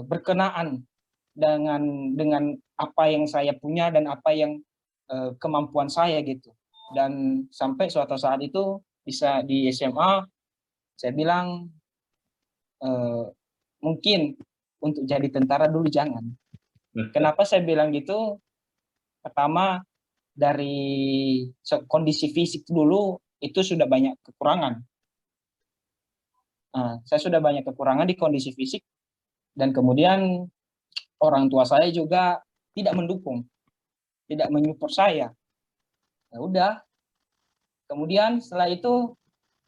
berkenaan dengan apa yang saya punya dan apa yang kemampuan saya gitu. Dan sampai suatu saat itu bisa di SMA saya bilang mungkin untuk jadi tentara dulu jangan. Kenapa saya bilang gitu? Pertama, dari kondisi fisik dulu itu sudah banyak kekurangan. Saya sudah banyak kekurangan di kondisi fisik, dan kemudian orang tua saya juga tidak mendukung, tidak menyupport saya. Ya udah. Kemudian setelah itu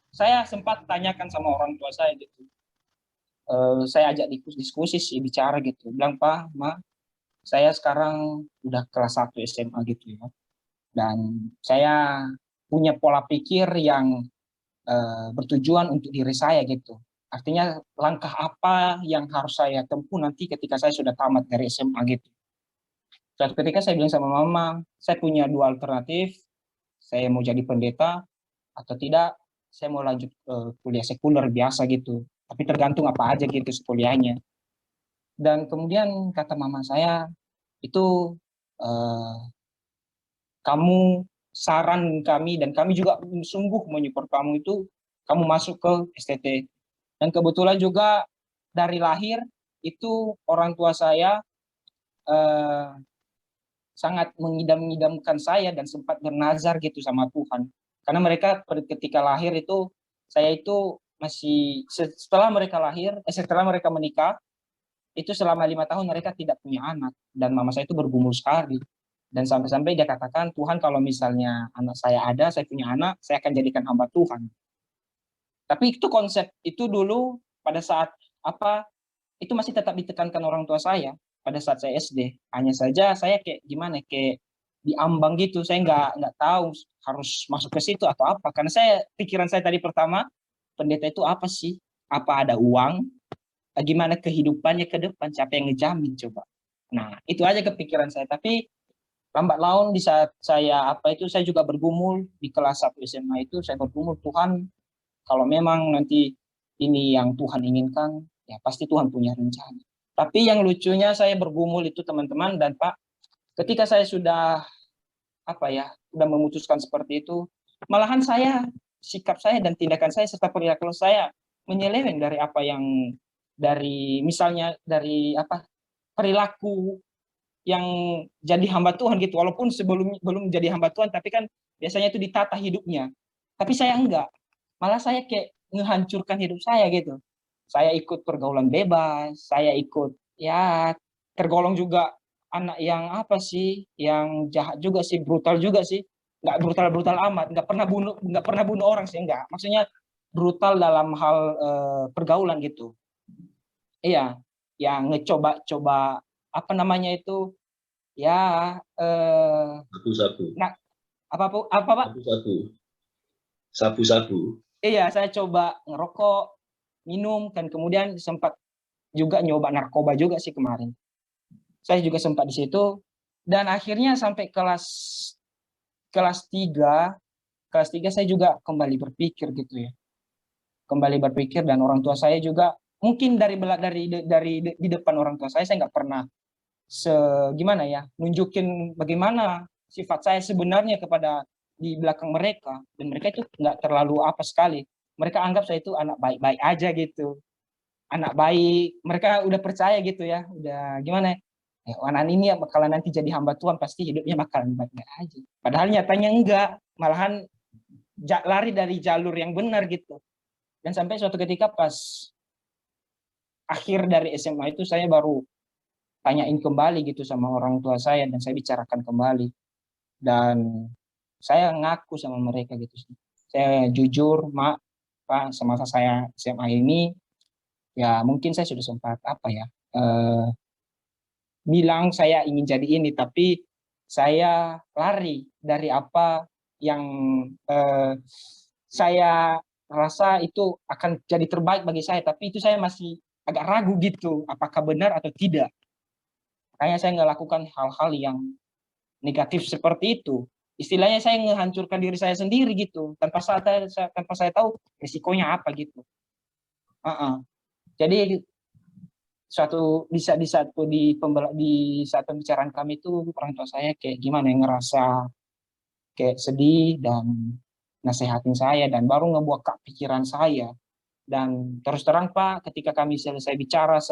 saya sempat tanyakan sama orang tua saya gitu. Saya ajak diskusi sih, bicara gitu. Bilang, Pak, Ma, saya sekarang udah kelas 1 SMA gitu ya. Dan saya punya pola pikir yang bertujuan untuk diri saya gitu. Artinya langkah apa yang harus saya tempuh nanti ketika saya sudah tamat dari SMA gitu. Suatu ketika saya bilang sama mama, saya punya dua alternatif. Saya mau jadi pendeta atau tidak, saya mau lanjut kuliah sekuler biasa gitu. Tapi tergantung apa aja gitu kuliahnya. Dan kemudian kata mama saya, itu kamu saran kami dan kami juga sungguh menyupport kamu itu kamu masuk ke STT. Dan kebetulan juga dari lahir itu orang tua saya sangat mengidam-idamkan saya dan sempat bernazar gitu sama Tuhan. Karena mereka ketika lahir itu saya itu masih setelah mereka menikah itu selama 5 tahun mereka tidak punya anak, dan mama saya itu bergumul sekali. Dan sampai-sampai dia katakan, Tuhan kalau misalnya anak saya ada, saya punya anak, saya akan jadikan hamba Tuhan. Tapi itu konsep itu dulu pada saat itu masih tetap ditekankan orang tua saya pada saat saya SD. Hanya saja saya kayak gimana, kayak diambang gitu. Saya nggak tahu harus masuk ke situ atau apa. Karena pikiran saya tadi pertama, pendeta itu apa sih? Apa ada uang? Gimana kehidupannya ke depan, siapa yang ngejamin coba. Nah, itu aja kepikiran saya. Tapi lambat laun di saat saya saya juga bergumul di kelas 1 SMA itu, saya bergumul, Tuhan, kalau memang nanti ini yang Tuhan inginkan, ya pasti Tuhan punya rencana. Tapi yang lucunya saya bergumul itu teman-teman dan Pak, ketika saya sudah sudah memutuskan seperti itu, malahan sikap saya dan tindakan saya serta perilaku saya menyeleweng dari apa yang misalnya dari perilaku yang jadi hamba Tuhan gitu, walaupun belum jadi hamba Tuhan, tapi kan biasanya itu ditata hidupnya. Tapi saya enggak, malah saya kayak ngehancurkan hidup saya gitu. Saya ikut pergaulan bebas, saya ikut tergolong juga anak yang yang jahat juga sih, brutal juga sih. Nggak brutal amat, nggak pernah bunuh orang sih, enggak. Maksudnya brutal dalam hal pergaulan gitu. Iya, yang ngecoba-coba Sabu-sabu. Nah, apa Pak? Sabu-sabu. Iya, saya coba ngerokok, minum, dan kemudian sempat juga nyoba narkoba juga sih kemarin. saya juga sempat di situ, dan akhirnya sampai kelas 3 saya juga kembali berpikir gitu ya, kembali berpikir, dan orang tua saya juga mungkin dari di depan orang tua saya nggak pernah gimana ya, nunjukin bagaimana sifat saya sebenarnya kepada di belakang mereka, dan mereka itu nggak terlalu apa sekali, mereka anggap saya itu anak baik-baik aja gitu, anak baik, mereka udah percaya gitu ya, udah gimana ya, anak ini ya bakalan nanti jadi hamba Tuhan, pasti hidupnya bakalan baik-baik aja, padahal nyatanya enggak, malahan lari dari jalur yang benar gitu. Dan sampai suatu ketika pas akhir dari SMA itu saya baru tanyain kembali gitu sama orang tua saya, dan saya bicarakan kembali, dan saya ngaku sama mereka gitu. Saya jujur, Mak, Pak, semasa saya SMA ini ya mungkin saya sudah sempat apa ya, bilang saya ingin jadi ini, tapi saya lari dari apa yang saya rasa itu akan jadi terbaik bagi saya, tapi itu saya masih agak ragu gitu, apakah benar atau tidak. Makanya saya nggak lakukan hal-hal yang negatif seperti itu. Istilahnya saya menghancurkan diri saya sendiri gitu, tanpa saya tahu risikonya apa gitu. Jadi di saat pembicaraan kami itu orang tua saya kayak gimana ya, ngerasa kayak sedih dan nasehatin saya, dan baru ngebuka pikiran saya. Dan terus terang Pak, ketika kami selesai bicara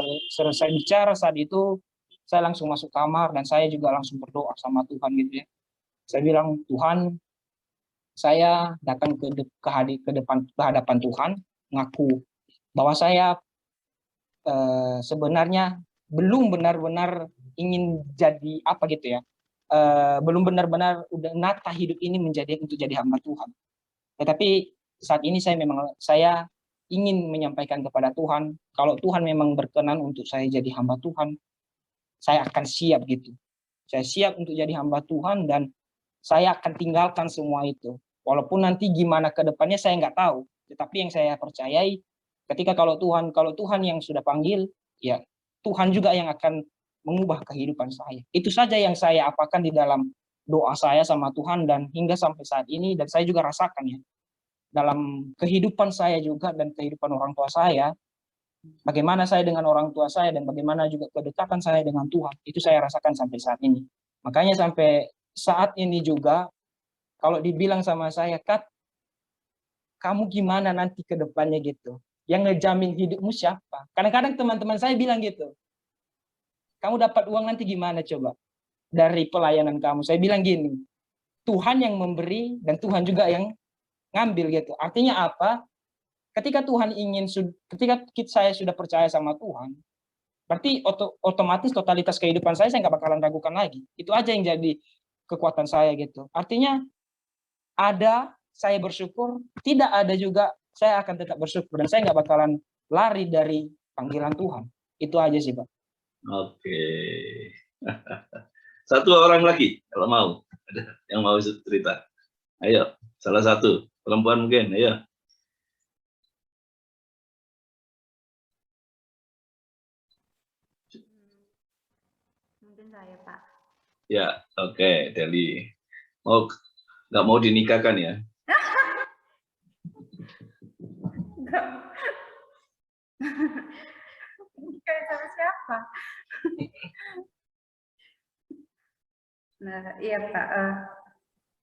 saat itu, saya langsung masuk kamar dan saya juga langsung berdoa sama Tuhan gitu ya. Saya bilang, Tuhan, saya datang ke hadapan Tuhan, ngaku bahwa saya sebenarnya belum benar-benar ingin jadi apa gitu ya, belum benar-benar udah nata hidup ini untuk jadi hamba Tuhan. Tetapi saat ini saya ingin menyampaikan kepada Tuhan, kalau Tuhan memang berkenan untuk saya jadi hamba Tuhan, saya akan siap gitu. Saya siap untuk jadi hamba Tuhan, dan saya akan tinggalkan semua itu. Walaupun nanti gimana ke depannya saya nggak tahu. Tetapi yang saya percayai, ketika kalau Tuhan yang sudah panggil, ya Tuhan juga yang akan mengubah kehidupan saya. Itu saja yang saya apakan di dalam doa saya sama Tuhan, dan hingga sampai saat ini, dan saya juga rasakan ya, dalam kehidupan saya juga dan kehidupan orang tua saya, bagaimana saya dengan orang tua saya dan bagaimana juga kedekatan saya dengan Tuhan, itu saya rasakan sampai saat ini. Makanya sampai saat ini juga, kalau dibilang sama saya, Kat, kamu gimana nanti ke depannya gitu? Yang ngejamin hidupmu siapa? Kadang-kadang teman-teman saya bilang gitu, kamu dapat uang nanti gimana coba? Dari pelayanan kamu. Saya bilang gini, Tuhan yang memberi dan Tuhan juga yang ngambil gitu. Artinya apa? Ketika saya sudah percaya sama Tuhan, berarti otomatis totalitas kehidupan saya nggak bakalan ragukan lagi. Itu aja yang jadi kekuatan saya gitu. Artinya ada, saya bersyukur, tidak ada juga, saya akan tetap bersyukur, dan saya nggak bakalan lari dari panggilan Tuhan. Itu aja sih, Pak. Oke. Satu orang lagi kalau mau, ada yang mau cerita. Ayo, salah satu perempuan mungkin, ayo. Mungkin saya, Pak. Ya, oke, Deli. Nggak mau dinikahkan ya? Nikah sama siapa? Nah, iya Pak.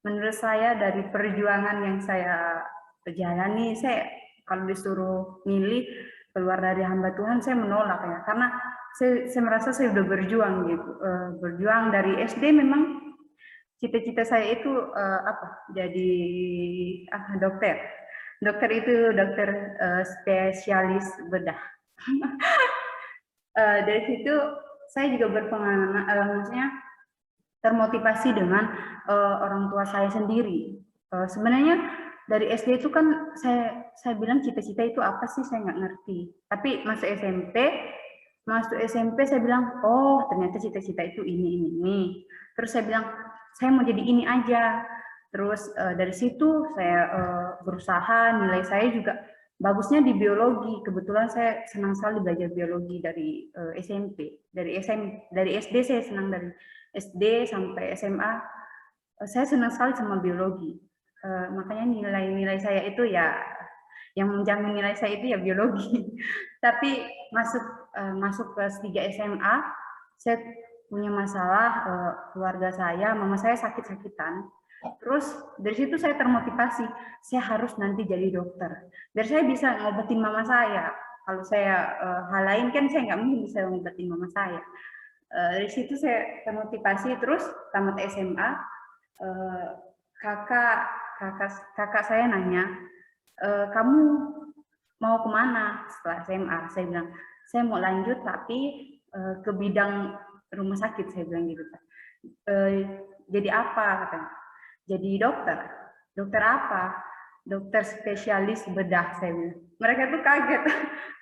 Menurut saya dari perjuangan yang saya jalani, saya kalau disuruh milih keluar dari hamba Tuhan, saya menolak ya, karena saya merasa saya sudah berjuang gitu, berjuang dari SD. Memang cita-cita saya itu jadi dokter. Dokter itu dokter spesialis bedah. Dari situ saya juga berpengalaman, maksudnya termotivasi dengan orang tua saya sendiri. Sebenarnya dari SD itu kan saya bilang cita-cita itu apa sih, saya nggak ngerti. Tapi masuk SMP saya bilang, oh ternyata cita-cita itu ini. Terus saya bilang, saya mau jadi ini aja. Terus dari situ saya berusaha, nilai saya juga bagusnya di biologi. Kebetulan saya senang sekali belajar biologi dari SMP, dari SD saya senang, dari SD sampai SMA saya senang sekali sama biologi. Makanya nilai-nilai saya itu ya, yang menjamin nilai saya itu ya biologi. Tapi masuk kelas 3 SMA, saya punya masalah, keluarga saya, mama saya sakit-sakitan. Terus dari situ saya termotivasi, saya harus nanti jadi dokter. Biar saya bisa ngobatin mama saya. Kalau saya hal lain kan saya nggak mungkin bisa ngobatin mama saya. Dari situ saya termotivasi, terus tamat SMA, kakak saya nanya, kamu mau kemana setelah SMA? Saya bilang, saya mau lanjut tapi ke bidang rumah sakit, saya bilang gitu. Jadi apa? Katanya. Jadi dokter. Dokter apa? Dokter spesialis bedah, saya bilang. Mereka tuh kaget,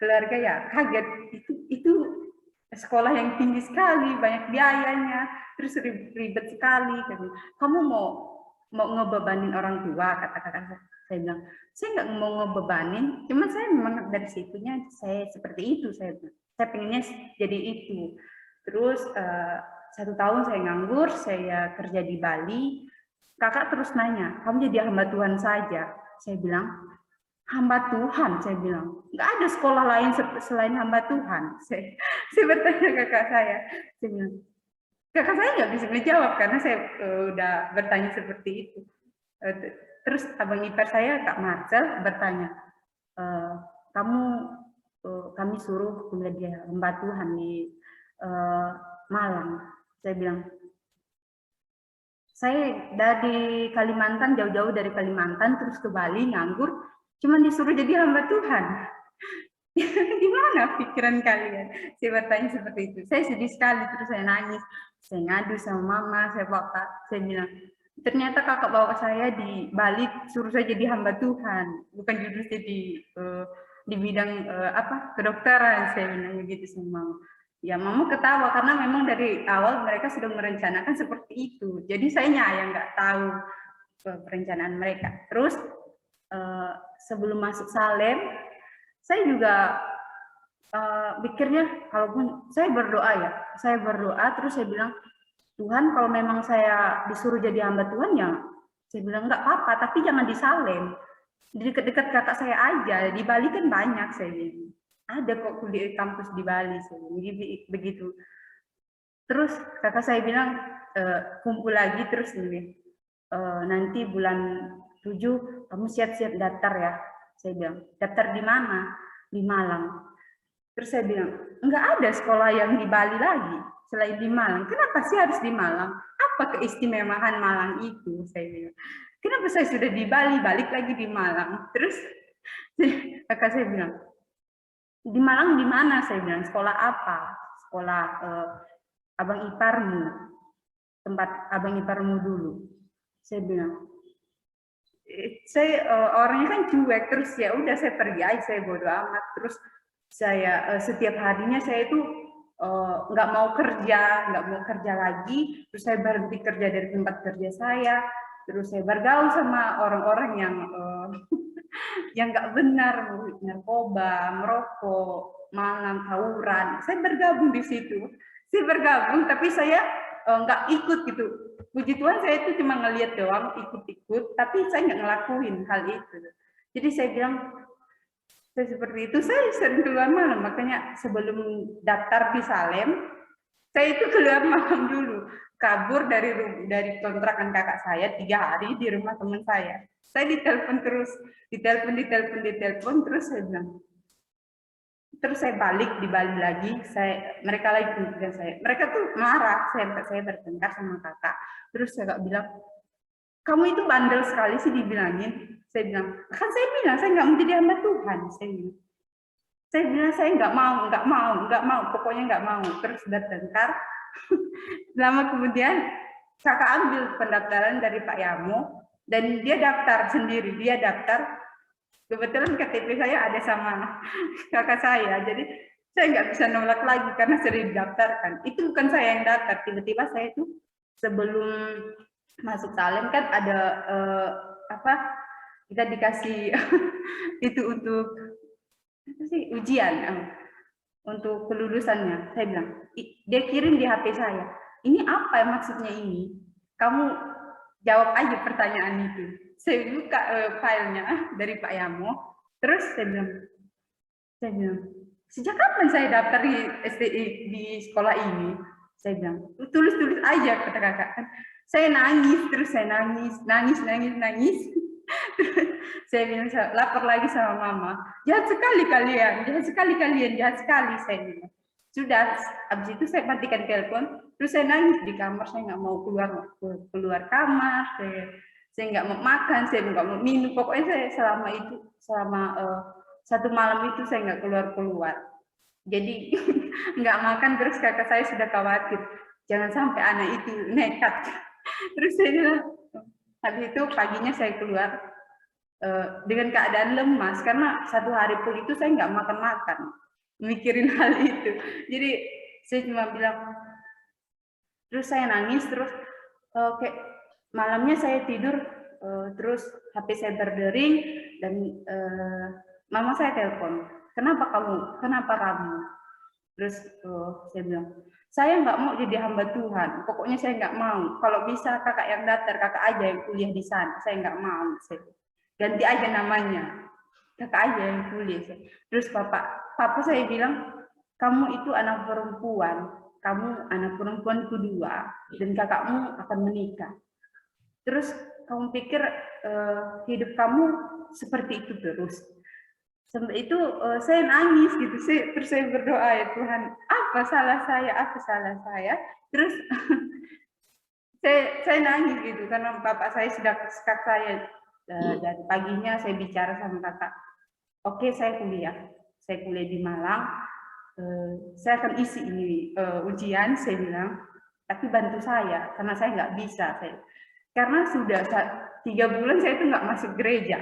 keluarga ya kaget. Itu sekolah yang tinggi sekali, banyak biayanya, terus ribet sekali. Kamu mau ngebebanin orang tua, kata kakak saya bilang. Saya nggak mau ngebebanin, cuma saya memang dari situnya saya seperti itu. Saya pengennya jadi itu. Terus 1 tahun saya nganggur, saya kerja di Bali. Kakak terus nanya, kamu jadi hamba Tuhan saja? Saya bilang, hamba Tuhan, saya bilang. Nggak ada sekolah lain selain hamba Tuhan. Saya bertanya kakak saya bilang, kakak saya nggak bisa menjawab karena saya udah bertanya seperti itu. Terus abang ipar saya, Kak Marcel, bertanya, kami suruh kuliah di hamba Tuhan di Malang. Saya bilang, saya dari Kalimantan, jauh-jauh dari Kalimantan, terus ke Bali, nganggur, cuma disuruh jadi hamba Tuhan. Gimana pikiran kalian? Saya bertanya seperti itu. Saya sedih sekali, terus saya nangis. Saya ngadu sama mama, saya bawa, saya bilang, ternyata kakak bawa saya di Bali, suruh saya jadi hamba Tuhan, bukan judulnya di bidang kedokteran, saya bilang begitu sama mama. Ya, mama ketawa karena memang dari awal mereka sudah merencanakan seperti itu. Jadi saya yang nggak tahu perencanaan mereka. Terus sebelum masuk Salem, saya juga pikirnya, kalaupun saya berdoa terus saya bilang, Tuhan kalau memang saya disuruh jadi hamba Tuhan ya, saya bilang nggak apa-apa, tapi jangan di Salem, di dekat-dekat kakak saya aja. Di Bali kan banyak, saya bilang. Ada kok kuliah kampus di Bali, jadi begitu. Terus kakak saya bilang kumpul lagi terus nih, nanti bulan 7 kamu siap-siap daftar ya. Saya bilang, daftar di mana? Di Malang. Terus saya bilang, enggak ada sekolah yang di Bali lagi selain di Malang. Kenapa sih harus di Malang? Apa keistimewaan Malang itu? Saya bilang, kenapa saya sudah di Bali balik lagi di Malang? Terus kakak saya bilang, di Malang di mana? Saya bilang, sekolah apa? Sekolah abang iparmu, tempat abang iparmu dulu. Saya bilang, saya orangnya kan cuek, terus ya udah saya pergi aja, saya bodo amat. Terus saya setiap harinya saya itu nggak mau kerja lagi. Terus saya berhenti kerja dari tempat kerja saya. Terus saya bergaul sama orang-orang yang nggak benar, narkoba, merokok, malam, tawuran. Saya bergabung di situ. Saya bergabung, tapi saya nggak ikut gitu. Puji Tuhan saya itu cuma ngelihat doang, ikut-ikut, tapi saya nggak ngelakuin hal itu. Jadi saya bilang, saya seperti itu, saya sering keluar malam. Makanya sebelum daftar di Salem, saya itu keluar malam dulu. Kabur dari kontrakan kakak saya 3 hari di rumah teman saya. Saya ditelepon terus, ditelepon, terus saya bilang. Terus saya balik di Bali lagi, mereka lagi kemudian saya. Mereka tuh marah, saya bertengkar sama kakak. Terus saya bilang, kamu itu bandel sekali sih dibilangin. Saya bilang, kan saya bilang saya nggak mau jadi hamba Tuhan. Saya bilang saya nggak mau, pokoknya nggak mau. Terus bertengkar. Lama kemudian kakak ambil pendaftaran dari Pak Yamo dan dia daftar sendiri. Dia daftar. Kebetulan KTP saya ada sama kakak saya, jadi saya nggak bisa nolak lagi karena sudah didaftarkan. Itu bukan saya yang daftar, tiba-tiba saya itu sebelum masuk Salem kan ada kita dikasih itu untuk apa sih, ujian untuk kelulusannya. Saya bilang, dia kirim di HP saya. Ini apa maksudnya ini? Kamu jawab aja pertanyaan itu. Saya buka filenya dari Pak Yamo. Terus saya bilang, sejak kapan saya daftar di STI di sekolah ini? Saya bilang, tulis aja kata kakak. Saya nangis, terus saya nangis. Saya bilang, lapor lagi sama mama. Jahat sekali kalian, jahat sekali, saya bilang. Sudah, habis itu saya matikan telepon, terus saya nangis di kamar, saya nggak mau keluar kamar, saya nggak mau makan, saya nggak mau minum, pokoknya saya selama 1 malam itu saya nggak keluar. Jadi nggak makan, terus kakak saya sudah khawatir, jangan sampai anak itu nekat. Terus saya bilang, habis itu paginya saya keluar dengan keadaan lemas, karena 1 hari pun itu saya nggak makan, mikirin hal itu. Jadi saya cuma bilang, terus saya nangis, terus kayak malamnya saya tidur, terus HP saya berdering, dan mama saya telepon, kenapa kamu? Terus saya bilang, saya nggak mau jadi hamba Tuhan, pokoknya saya nggak mau. Kalau bisa kakak yang daftar, kakak aja yang kuliah di sana, saya nggak mau. Ganti aja namanya, kakak aja yang kuliah. Terus papa saya bilang, kamu itu anak perempuan, kamu anak perempuan kedua, dan kakakmu akan menikah. Terus kamu pikir hidup kamu seperti itu terus? Sampai itu saya nangis gitu, terus saya berdoa, ya Tuhan, apa salah saya? Terus saya nangis gitu, karena bapak saya sudah sekak saya. Dan paginya saya bicara sama kakak, oke, saya kuliah di Malang, saya akan isi ini ujian, saya bilang, tapi bantu saya, karena saya nggak bisa. Karena sudah 3 bulan saya itu nggak masuk gereja.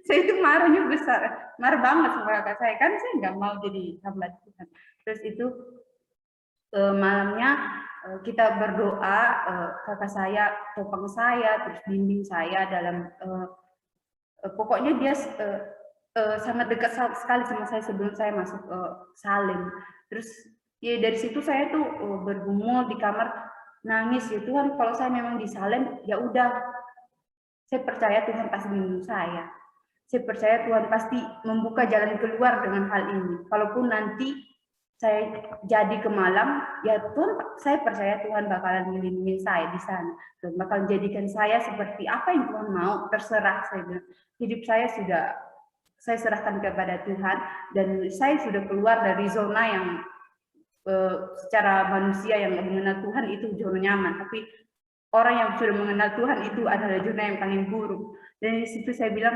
Saya itu marahnya besar, marah banget sama kakak saya, kan saya nggak mau jadi hamba Tuhan. Terus itu malamnya kita berdoa, kakak saya topang saya, terus bimbing saya dalam, pokoknya dia sangat dekat sekali sama saya sebelum saya masuk salin. Terus ya dari situ saya tuh bergumul di kamar, nangis, ya Tuhan, kalau saya memang disalin, ya udah, saya percaya Tuhan pasti menolong saya. Saya percaya Tuhan pasti membuka jalan keluar dengan hal ini. Kalaupun nanti saya jadi ke Malang, ya Tuhan, saya percaya Tuhan bakalan melindungi saya di sana. Tuhan bakal jadikan saya seperti apa yang Tuhan mau, terserah saya bilang. Hidup saya sudah saya serahkan kepada Tuhan, dan saya sudah keluar dari zona yang secara manusia yang mengenal Tuhan itu zona nyaman, tapi orang yang sudah mengenal Tuhan itu adalah zona yang paling buruk. Dan di situ saya bilang,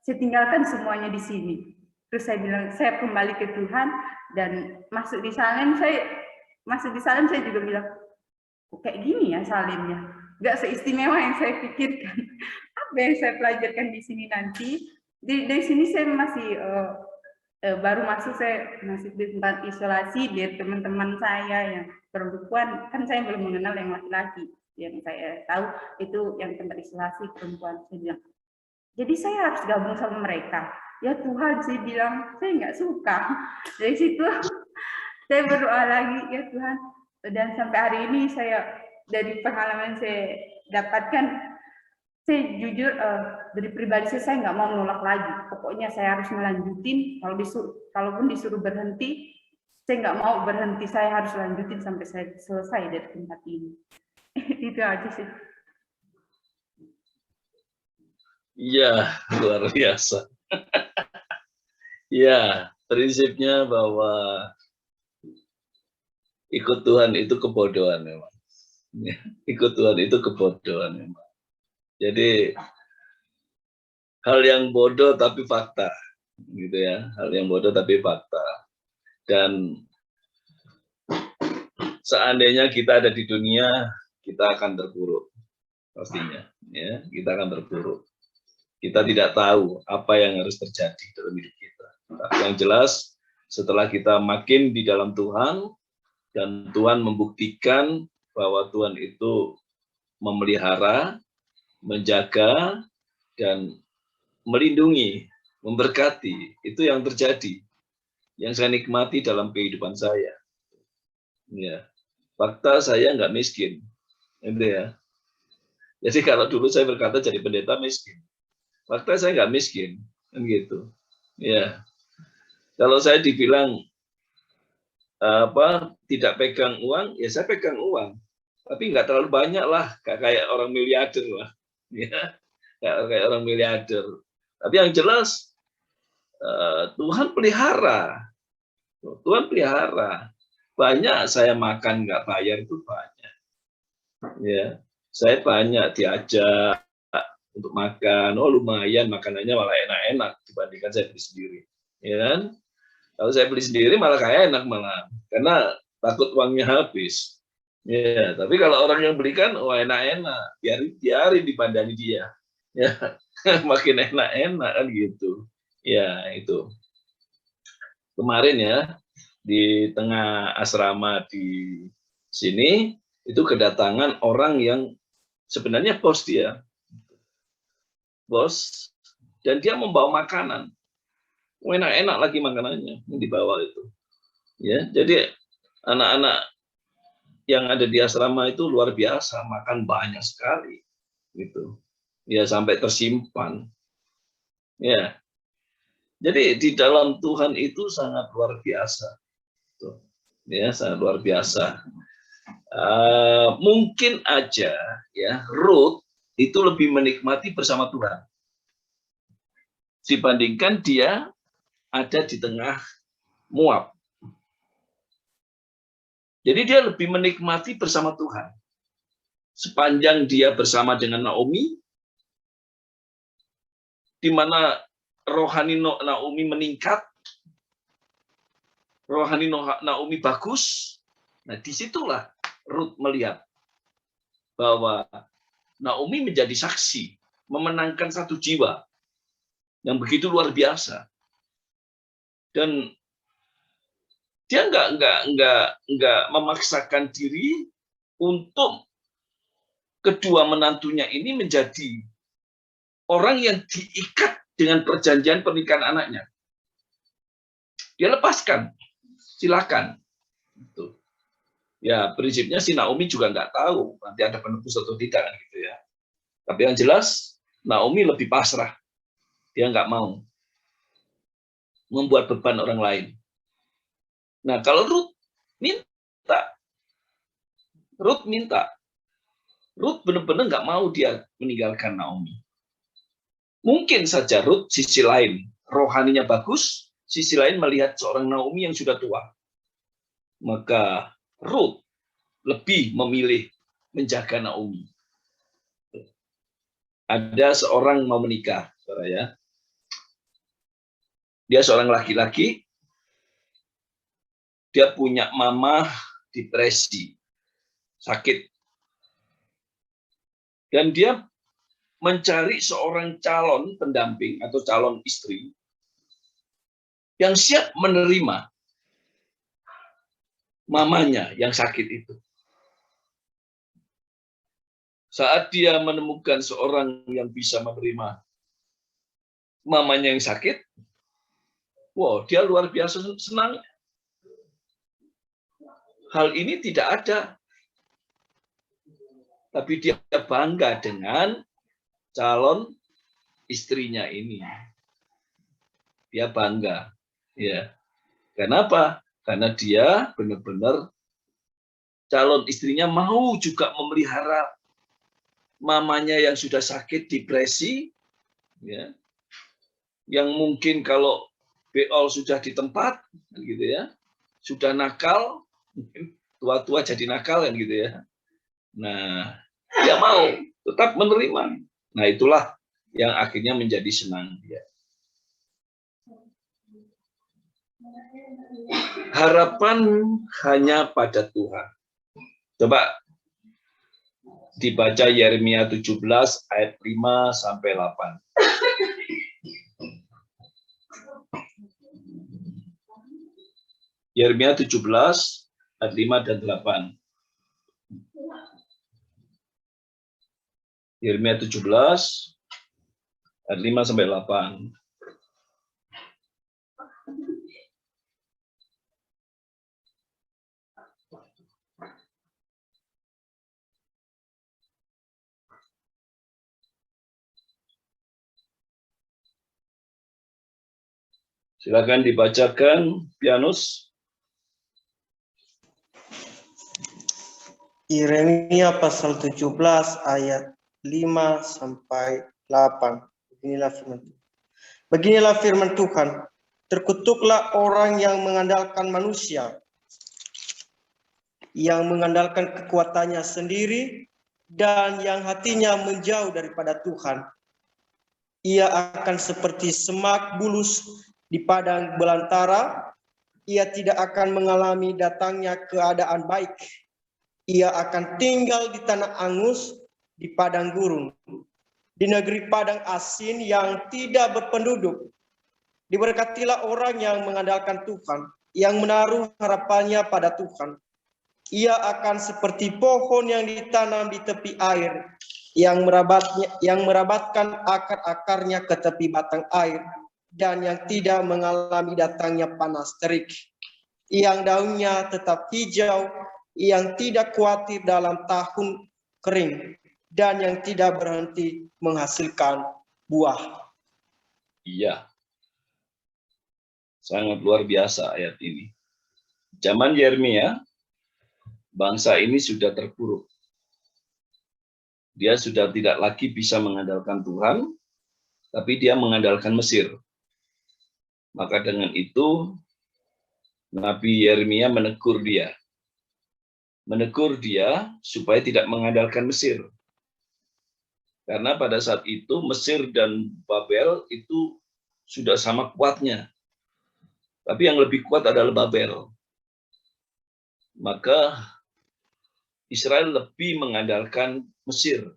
saya tinggalkan semuanya di sini. Terus saya bilang, saya kembali ke Tuhan, dan masuk di salin saya juga bilang, kayak gini ya salinnya, nggak seistimewa yang saya pikirkan. Apa yang saya pelajarkan di sini nanti? Dari sini saya masih baru masuk, saya masih di tempat isolasi dari teman-teman saya yang perempuan, kan saya belum mengenal yang laki-laki. Yang saya tahu itu yang tempat isolasi perempuan. Saya bilang, jadi saya harus gabung sama mereka. Ya Tuhan, saya bilang, saya nggak suka. Dari situ saya berdoa lagi, ya Tuhan. Dan sampai hari ini saya, dari pengalaman saya dapatkan, saya jujur dari pribadi saya nggak mau menolak lagi. Pokoknya saya harus melanjutin. Kalaupun disuruh berhenti, saya nggak mau berhenti. Saya harus lanjutin sampai saya selesai dari tempat ini. Itu aja sih. Iya, luar biasa. Ya, prinsipnya bahwa ikut Tuhan itu kebodohan memang. Ikut Tuhan itu kebodohan memang. Jadi hal yang bodoh tapi fakta, gitu ya. Hal yang bodoh tapi fakta. Dan seandainya kita ada di dunia, kita akan terpuruk, pastinya. Ya, kita akan terpuruk. Kita tidak tahu apa yang harus terjadi dalam hidup kita. Yang jelas, setelah kita makin di dalam Tuhan, dan Tuhan membuktikan bahwa Tuhan itu memelihara, menjaga, dan melindungi, memberkati, itu yang terjadi. yang saya nikmati dalam kehidupan saya. Ya, fakta saya nggak miskin, gitu ya. Jadi kalau dulu saya berkata jadi pendeta miskin, fakta saya nggak miskin, kan gitu. Ya, kalau saya dibilang tidak pegang uang, ya saya pegang uang, tapi nggak terlalu banyak lah, kayak orang miliarder lah, ya, kayak orang miliarder. Tapi yang jelas Tuhan pelihara, banyak saya makan nggak bayar itu banyak, ya, saya banyak diajak untuk makan, oh lumayan makanannya malah enak-enak dibandingkan saya beli sendiri, ya kan? Kalau saya beli sendiri malah kayak enak malah, karena takut uangnya habis. Ya, tapi kalau orang yang belikan, wah enak-enak, biarin dipandani dia, ya makin enak-enak kan gitu. Ya itu. Kemarin ya di tengah asrama di sini itu kedatangan orang yang sebenarnya bos dan dia membawa makanan. Enak-enak lagi makanannya yang dibawa itu. Ya, jadi anak-anak yang ada di asrama itu luar biasa, makan banyak sekali gitu. Ya sampai tersimpan. Ya. Jadi di dalam Tuhan itu sangat luar biasa. Tuh. Ya, sangat luar biasa. Mungkin aja ya Ruth itu lebih menikmati bersama Tuhan dibandingkan dia ada di tengah Moab. Jadi dia lebih menikmati bersama Tuhan. Sepanjang dia bersama dengan Naomi, di mana rohani Naomi meningkat, rohani Naomi bagus, nah disitulah Ruth melihat bahwa Naomi menjadi saksi, memenangkan satu jiwa yang begitu luar biasa. Dan dia nggak memaksakan diri untuk kedua menantunya ini menjadi orang yang diikat dengan perjanjian pernikahan anaknya. Dia lepaskan, silakan. Gitu. Ya prinsipnya si Naomi juga nggak tahu nanti ada penebus atau tidak kan gitu ya. Tapi yang jelas Naomi lebih pasrah, dia nggak mau membuat beban orang lain. Nah, kalau Ruth minta, Ruth benar-benar nggak mau dia meninggalkan Naomi. Mungkin saja Ruth sisi lain, rohaninya bagus, sisi lain melihat seorang Naomi yang sudah tua. Maka Ruth lebih memilih menjaga Naomi. Ada seorang mau menikah, saudara ya. Dia seorang laki-laki, dia punya mama depresi, sakit. Dan dia mencari seorang calon pendamping atau calon istri yang siap menerima mamanya yang sakit itu. Saat dia menemukan seorang yang bisa menerima mamanya yang sakit, wow, dia luar biasa senang. Hal ini tidak ada. Tapi dia bangga dengan calon istrinya ini. Dia bangga. Ya. Kenapa? Karena dia benar-benar calon istrinya mau juga memelihara mamanya yang sudah sakit depresi, ya. Yang mungkin kalau beol sudah di tempat, gitu ya, sudah nakal, tua-tua jadi nakal kan gitu ya. Nah, dia mau tetap menerima. Nah, itulah yang akhirnya menjadi senang dia. Harapan hanya pada Tuhan. Coba dibaca Yeremia 17 ayat 5 sampai 8. Yeremia 17 ayat 5 dan 8. Yeremia 17 ayat 5 sampai 8. Silakan dibacakan, Pianus. Yeremia pasal 17 ayat 5 sampai 8. Beginilah firman Tuhan. Terkutuklah orang yang mengandalkan manusia, yang mengandalkan kekuatannya sendiri, dan yang hatinya menjauh daripada Tuhan. Ia akan seperti semak bulus di padang belantara. Ia tidak akan mengalami datangnya keadaan baik. Ia akan tinggal di tanah angus, di padang gurun, di negeri padang asin yang tidak berpenduduk. Diberkatilah orang yang mengandalkan Tuhan, yang menaruh harapannya pada Tuhan. Ia akan seperti pohon yang ditanam di tepi air, yang merabatkan akar-akarnya ke tepi batang air, dan yang tidak mengalami datangnya panas terik. Yang daunnya tetap hijau, yang tidak khawatir dalam tahun kering, dan yang tidak berhenti menghasilkan buah. Iya. Sangat luar biasa ayat ini. Zaman Yeremia, bangsa ini sudah terpuruk. Dia sudah tidak lagi bisa mengandalkan Tuhan, tapi dia mengandalkan Mesir. Maka dengan itu, Nabi Yeremia menegur dia. Menegur dia supaya tidak mengandalkan Mesir. Karena pada saat itu Mesir dan Babel itu sudah sama kuatnya. Tapi yang lebih kuat adalah Babel. Maka Israel lebih mengandalkan Mesir.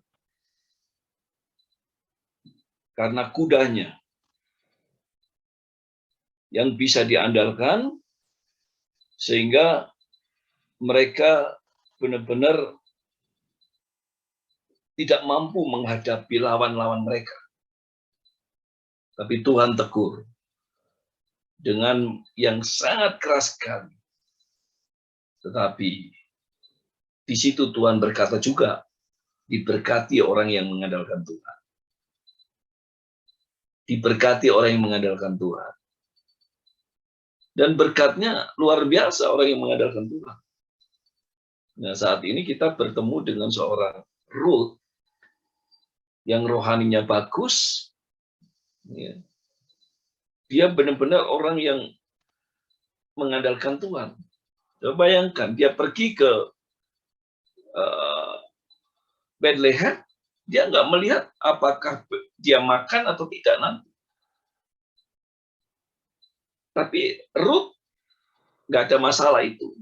Karena kudanya yang bisa diandalkan, sehingga mereka benar-benar tidak mampu menghadapi lawan-lawan mereka. Tapi Tuhan tegur dengan yang sangat keras sekali. Tetapi di situ Tuhan berkata juga, diberkati orang yang mengandalkan Tuhan. Diberkati orang yang mengandalkan Tuhan. Dan berkatnya luar biasa orang yang mengandalkan Tuhan. Nah, saat ini kita bertemu dengan seorang Ruth yang rohaninya bagus. Ya. Dia benar-benar orang yang mengandalkan Tuhan. Coba bayangkan, dia pergi ke Bethlehem, dia nggak melihat apakah dia makan atau tidak nanti. Tapi Ruth nggak ada masalah itu.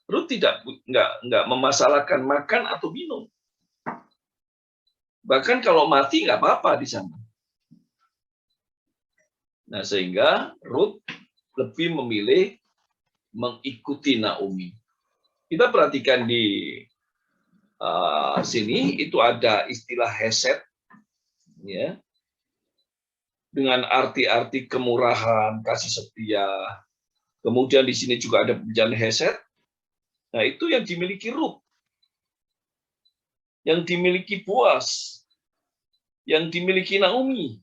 Ruth nggak memasalahkan makan atau minum. Bahkan kalau mati nggak apa-apa di sana. Nah, sehingga Ruth lebih memilih mengikuti Naomi. Kita perhatikan di sini itu ada istilah hesed, ya, dengan arti-arti kemurahan, kasih setia. Kemudian di sini juga ada pujian hesed. Nah, itu yang dimiliki Ruth, yang dimiliki Boaz, yang dimiliki Naomi.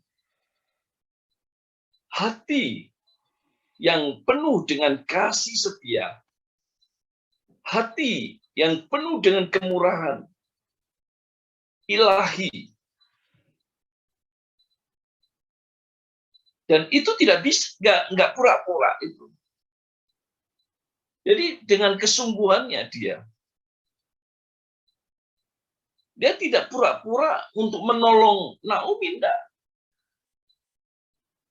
Hati yang penuh dengan kasih setia, hati yang penuh dengan kemurahan ilahi, dan itu tidak bisa, nggak pura-pura itu. Jadi dengan kesungguhannya dia tidak pura-pura untuk menolong Naomi, enggak.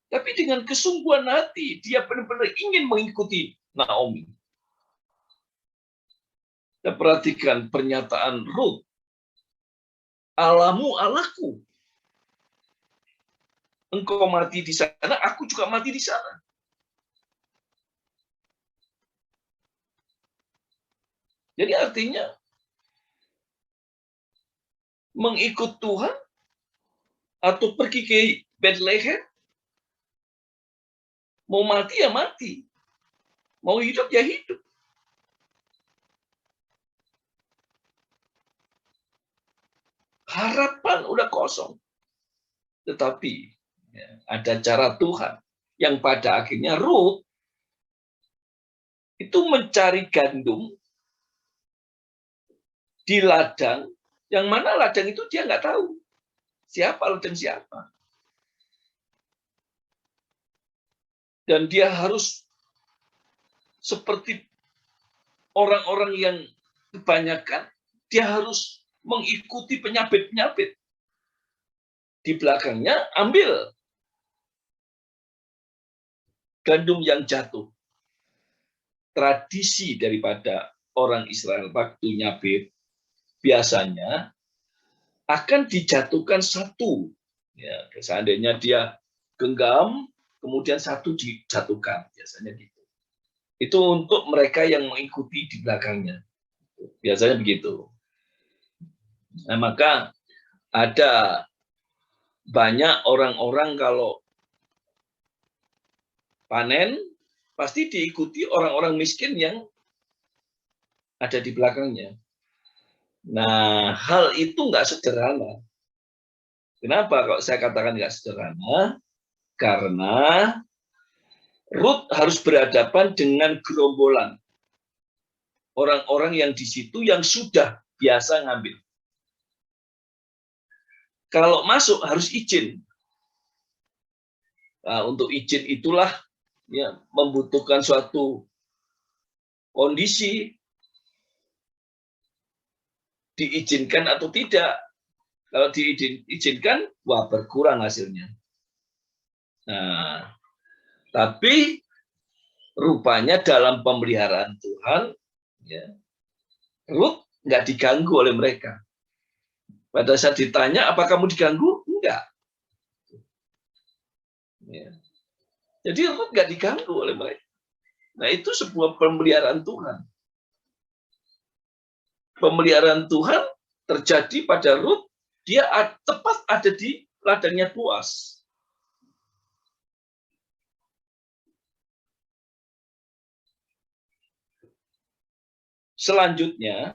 Tapi dengan kesungguhan hati, dia benar-benar ingin mengikuti Naomi. Kita perhatikan pernyataan Ruth. Allahmu Allahku. Engkau mati di sana, aku juga mati di sana. Jadi artinya, mengikut Tuhan, atau pergi ke Bethlehem, mau mati ya mati, mau hidup ya hidup. Harapan udah kosong. Tetapi ya, ada cara Tuhan yang pada akhirnya Ruth itu mencari gandum di ladang, yang mana ladang itu dia nggak tahu siapa ladang siapa. Dan dia harus seperti orang-orang yang kebanyakan, dia harus mengikuti penyabit-penyabit. Di belakangnya ambil gandum yang jatuh. Tradisi daripada orang Israel waktu nyabit biasanya akan dijatuhkan satu. Ya, seandainya dia genggam, kemudian satu dijatuhkan, biasanya gitu. Itu untuk mereka yang mengikuti di belakangnya. Biasanya begitu. Nah, maka ada banyak orang-orang kalau panen, pasti diikuti orang-orang miskin yang ada di belakangnya. Nah, hal itu nggak sederhana. Kenapa kok saya katakan nggak sederhana? Karena Ruth harus berhadapan dengan gerombolan orang-orang yang di situ yang sudah biasa ngambil. Kalau masuk harus izin. Nah, untuk izin itulah ya, membutuhkan suatu kondisi, diizinkan atau tidak. Kalau diizinkan, wah berkurang hasilnya. Nah, tapi rupanya dalam pemeliharaan Tuhan, ya, Ruth nggak diganggu oleh mereka. Pada saat ditanya, apa kamu diganggu? Enggak. Ya. Jadi Ruth nggak diganggu oleh mereka. Nah, itu sebuah pemeliharaan Tuhan. Pemeliharaan Tuhan terjadi pada Ruth, dia tepat ada di ladangnya Boaz. Selanjutnya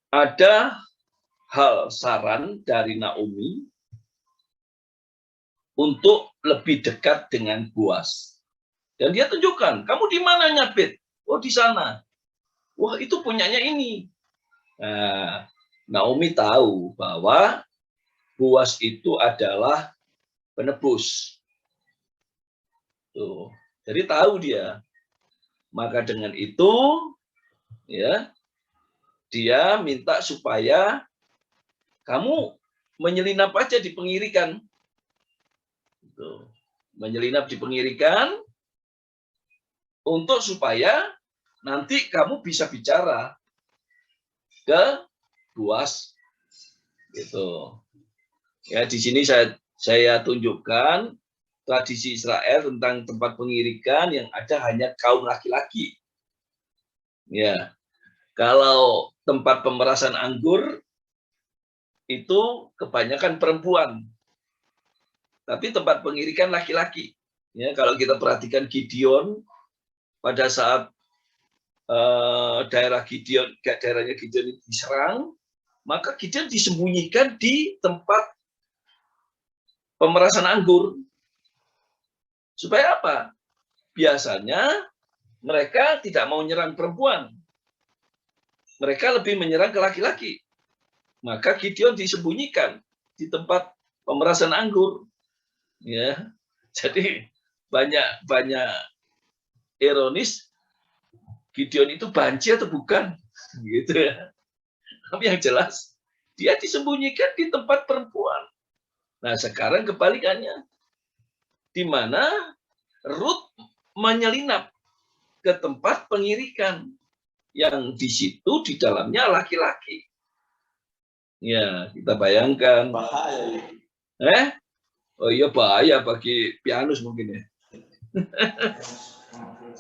ada hal saran dari Naomi untuk lebih dekat dengan Boaz. Dan dia tunjukkan, kamu di mana nyabit? Oh, di sana. Wah, itu punyanya ini. Nah, Naomi tahu bahwa Boaz itu adalah penebus. Tuh. Jadi tahu dia. Maka dengan itu, ya, dia minta supaya kamu menyelinap aja di pengirikan. Tuh. Menyelinap di pengirikan untuk supaya nanti kamu bisa bicara ke Boaz. Gitu. Ya, di sini saya tunjukkan tradisi Israel tentang tempat pengirikan yang ada hanya kaum laki-laki. Ya, kalau tempat pemerasan anggur itu kebanyakan perempuan, tapi tempat pengirikan laki-laki. Ya, kalau kita perhatikan Gideon pada saat daerahnya Gideon diserang, maka Gideon disembunyikan di tempat pemerasan anggur. Supaya apa? Biasanya mereka tidak mau menyerang perempuan. Mereka lebih menyerang ke laki-laki. Maka Gideon disembunyikan di tempat pemerasan anggur. Ya. Jadi banyak ironis, Gideon itu banci atau bukan? Gitu ya. Tapi yang jelas dia disembunyikan di tempat perempuan. Nah, sekarang kebalikannya. Di mana Ruth menyelinap ke tempat pengirikan yang di situ di dalamnya laki-laki. Ya, kita bayangkan. Bahaya. Oh iya, bahaya bagi pianus mungkin ya.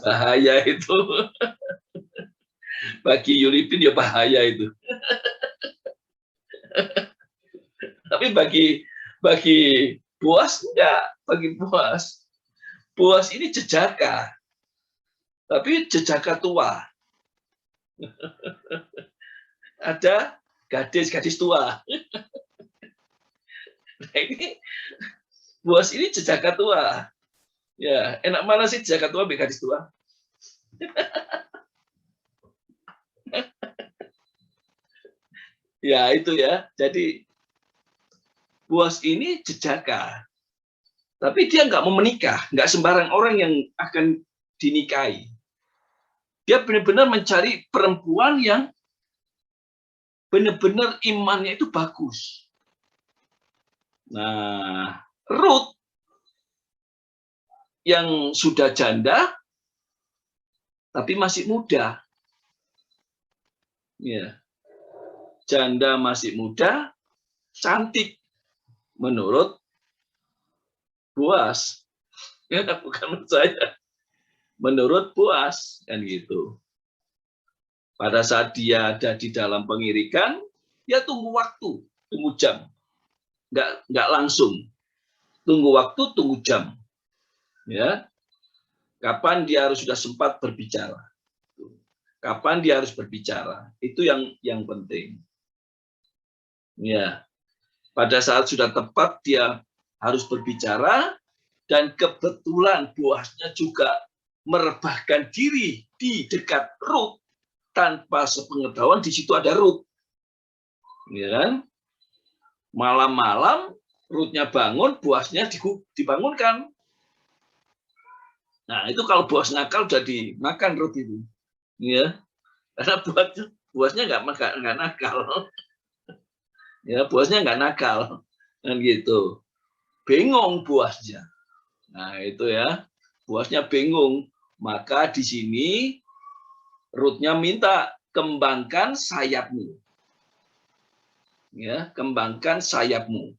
Bahaya itu. Bagi Yulipin ya bahaya itu. Tapi bagi Boaz enggak, bagi Boaz ini jejaka. Tapi jejaka tua. Ada gadis-gadis tua. Nah, ini Boas ini jejaka tua. Ya, enak mana sih jejaka tua bagi gadis tua? Ya, itu ya. Jadi Boas ini jejaka. Tapi dia nggak mau menikah, nggak sembarang orang yang akan dinikahi. Dia benar-benar mencari perempuan yang benar-benar imannya itu bagus. Nah, Ruth yang sudah janda, tapi masih muda. Ya. Janda masih muda, cantik menurut Boas. Ya, bukan menurut saya. Menurut Boas, kan gitu. Pada saat dia ada di dalam pengirikan, dia tunggu waktu, tunggu jam. Nggak langsung. Tunggu waktu, tunggu jam. Ya. Kapan dia harus sudah sempat berbicara. Kapan dia harus berbicara. Itu yang penting. Ya. Pada saat sudah tepat dia harus berbicara, dan kebetulan Boasnya juga merebahkan diri di dekat Ruth tanpa sepengetahuan di situ ada Ruth. Ya kan? Malam-malam Ruthnya bangun, Boasnya dibangunkan. Nah, itu kalau Boas nakal jadi makan Ruth itu. Ya. Karena Boasnya nggak nakal. Ya, Boasnya nggak nakal. Kan gitu. Bingung Boasnya. Nah, itu ya. Boasnya bingung. Maka di sini Ruthnya minta kembangkan sayapmu. Ya, kembangkan sayapmu.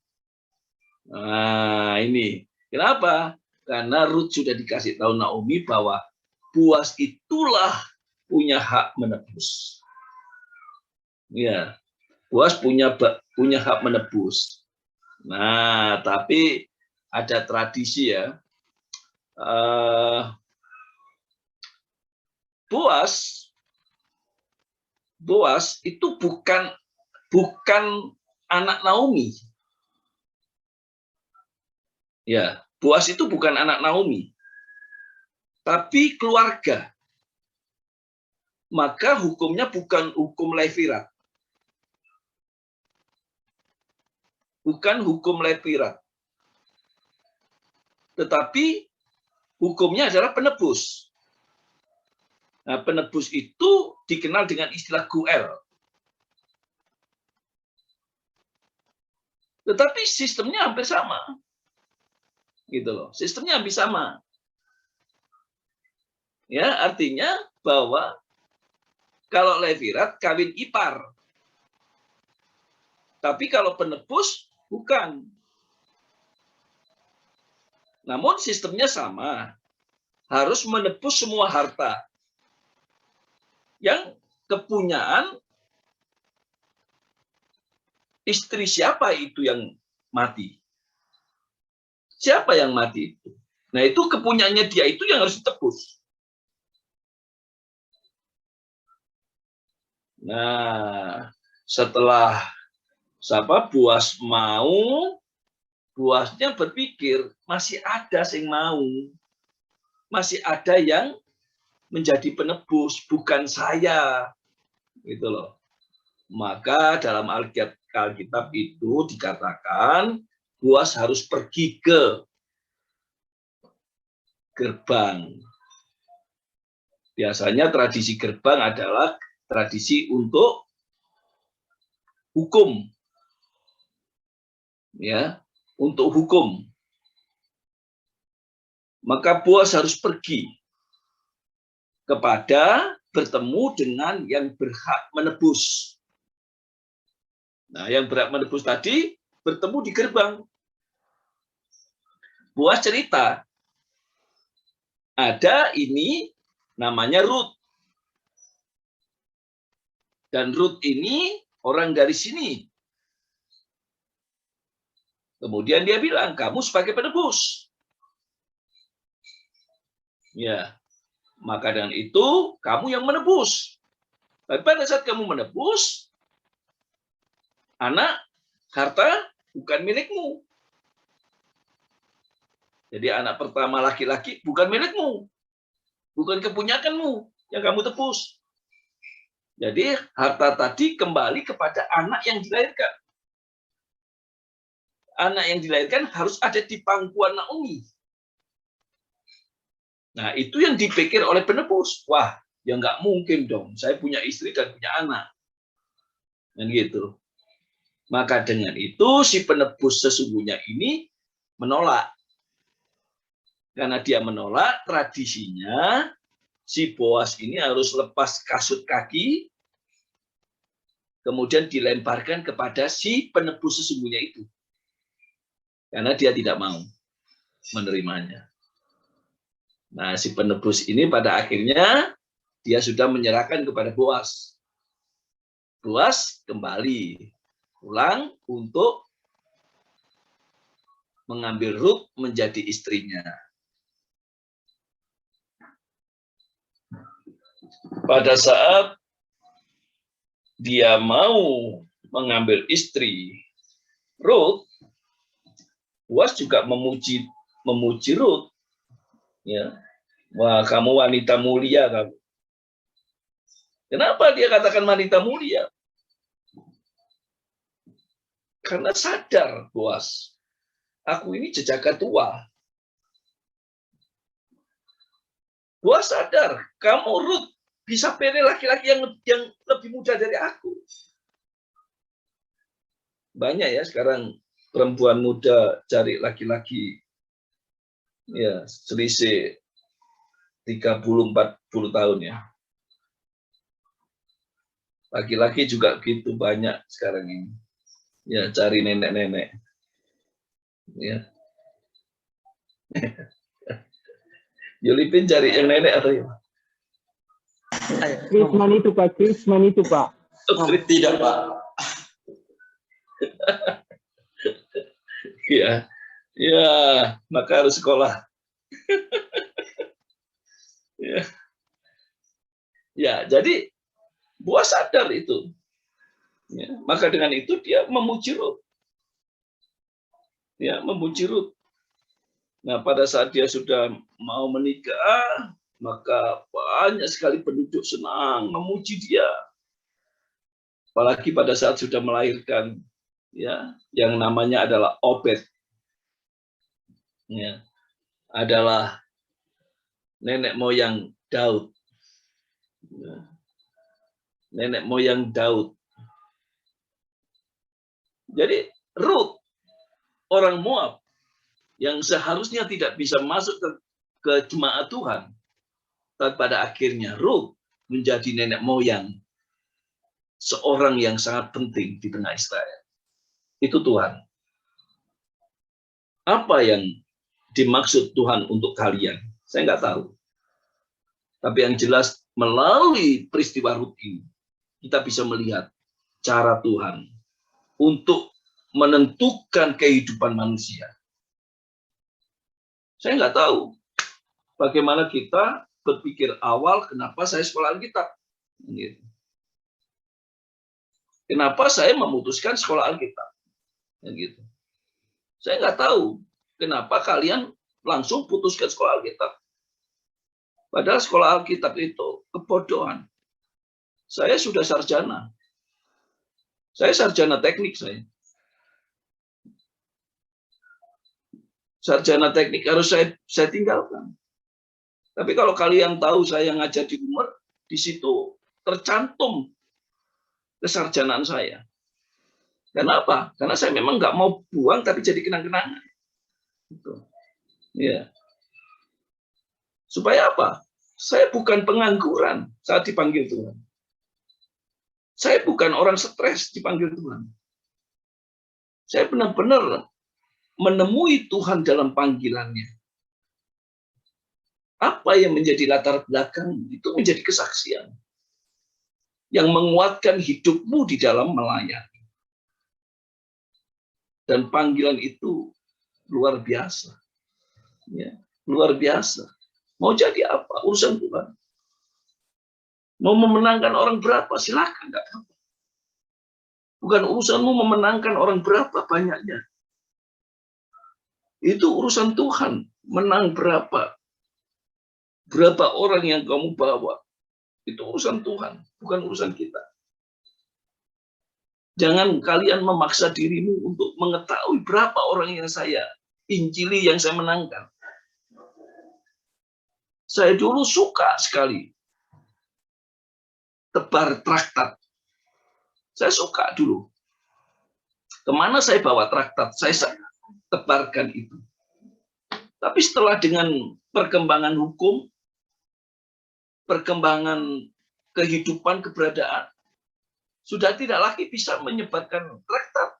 Nah, ini. Kenapa? Karena Ruth sudah dikasih tahu Naomi bahwa Boas itulah punya hak menebus. Ya. Boas punya hak menebus. Nah, tapi ada tradisi ya. Boas itu bukan anak Naomi. Ya, Boas itu bukan anak Naomi. Tapi keluarga. Maka hukumnya bukan hukum Levirat. Bukan hukum Levirat. Tetapi hukumnya adalah penebus. Nah, penebus itu dikenal dengan istilah Goel. Tetapi sistemnya hampir sama. Gitu loh. Sistemnya hampir sama. Ya, artinya bahwa kalau Levirat kawin ipar. Tapi kalau penebus bukan. Namun sistemnya sama. Harus menebus semua harta yang kepunyaan istri siapa itu yang mati. Siapa yang mati itu? Nah, itu kepunyaannya dia itu yang harus ditebus. Nah, setelah Boas mau, Boasnya berpikir masih ada yang mau, masih ada yang menjadi penebus, bukan saya, gitu loh. Maka dalam Alkitab itu dikatakan Boas harus pergi ke gerbang. Biasanya tradisi gerbang adalah tradisi untuk hukum. Ya, untuk hukum. Maka Boas harus pergi kepada bertemu dengan yang berhak menebus. Nah, yang berhak menebus tadi bertemu di gerbang. Boas cerita, ada ini namanya Ruth. Dan Ruth ini orang dari sini. Kemudian dia bilang, kamu sebagai penebus. Ya, maka dengan itu kamu yang menebus. Dan pada saat kamu menebus, anak, harta bukan milikmu. Jadi anak pertama laki-laki bukan milikmu, bukan kepunyakanmu yang kamu tebus. Jadi harta tadi kembali kepada anak yang dilahirkan. Anak yang dilahirkan harus ada di pangkuan Naomi. Nah, itu yang dipikir oleh penebus. Wah, ya nggak mungkin dong. Saya punya istri dan punya anak. Dan gitu. Maka dengan itu si penebus sesungguhnya ini menolak. Karena dia menolak, tradisinya si Boas ini harus lepas kasut kaki, kemudian dilemparkan kepada si penebus sesungguhnya itu. Karena dia tidak mau menerimanya. Nah, si penebus ini pada akhirnya dia sudah menyerahkan kepada Boas. Boas kembali pulang untuk mengambil Rut menjadi istrinya. Pada saat dia mau mengambil istri Rut, Boas juga memuji Rut. Ya. Wah, kamu wanita mulia kamu. Kenapa dia katakan wanita mulia? Karena sadar, Boas, aku ini jejaka tua. Boas sadar, kamu Rut bisa pilih laki-laki yang lebih muda dari aku. Banyak ya sekarang perempuan muda cari laki-laki ya selisih 30-40 tahun ya. Laki-laki juga gitu banyak sekarang ini. Ya cari nenek-nenek. Ya. Yulipin cari yang nenek atau yang Krisman itu Pak, Krisman itu Pak. oh, Tidak, Pak. ya, ya, maka harus sekolah. ya. Ya, jadi Boas sadar itu. Ya, maka dengan itu dia memuji Rut. Ya, memuji Rut. Nah, pada saat dia sudah mau menikah, maka banyak sekali penduduk senang memuji dia. Apalagi pada saat sudah melahirkan, ya, yang namanya adalah Obed, ya, adalah nenek moyang Daud, ya. Nenek moyang Daud. Jadi Rut, orang Moab, yang seharusnya tidak bisa masuk ke jemaat Tuhan, tapi pada akhirnya Rut menjadi nenek moyang seorang yang sangat penting di tengah Israel. Itu Tuhan. Apa yang dimaksud Tuhan untuk kalian? Saya nggak tahu. Tapi yang jelas melalui peristiwa Rut ini, kita bisa melihat cara Tuhan untuk menentukan kehidupan manusia. Saya nggak tahu bagaimana kita berpikir awal, kenapa saya sekolah Alkitab. Gitu. Kenapa saya memutuskan sekolah Alkitab. Gitu. Saya nggak tahu kenapa kalian langsung putuskan sekolah Alkitab. Padahal sekolah Alkitab itu kebodohan. Saya sudah sarjana. Saya sarjana teknik saya. Sarjana teknik harus saya tinggalkan. Tapi kalau kalian tahu saya ngajar di Umar, di situ tercantum kesarjanaan saya. Kenapa? Karena saya memang nggak mau buang, tapi jadi kenang-kenangan. Gitu. Ya. Supaya apa? Saya bukan pengangguran saat dipanggil Tuhan. Saya bukan orang stres dipanggil Tuhan. Saya benar-benar menemui Tuhan dalam panggilannya. Apa yang menjadi latar belakang itu menjadi kesaksian yang menguatkan hidupmu di dalam melayani. Dan panggilan itu luar biasa. Ya, luar biasa. Mau jadi apa? Urusan Tuhan. Mau memenangkan orang berapa? Silakan. Enggak apa. Bukan urusanmu memenangkan orang berapa banyaknya. Itu urusan Tuhan. menang berapa orang yang kamu bawa, itu urusan Tuhan, bukan urusan kita. Jangan kalian memaksa dirimu untuk mengetahui berapa orang yang saya injili, yang saya menangkan. Saya dulu suka sekali tebar traktat. Saya suka dulu. Kemana saya bawa traktat, saya tebarkan itu. Tapi setelah dengan perkembangan hukum, perkembangan kehidupan, keberadaan, sudah tidak lagi bisa menyebarkan traktat.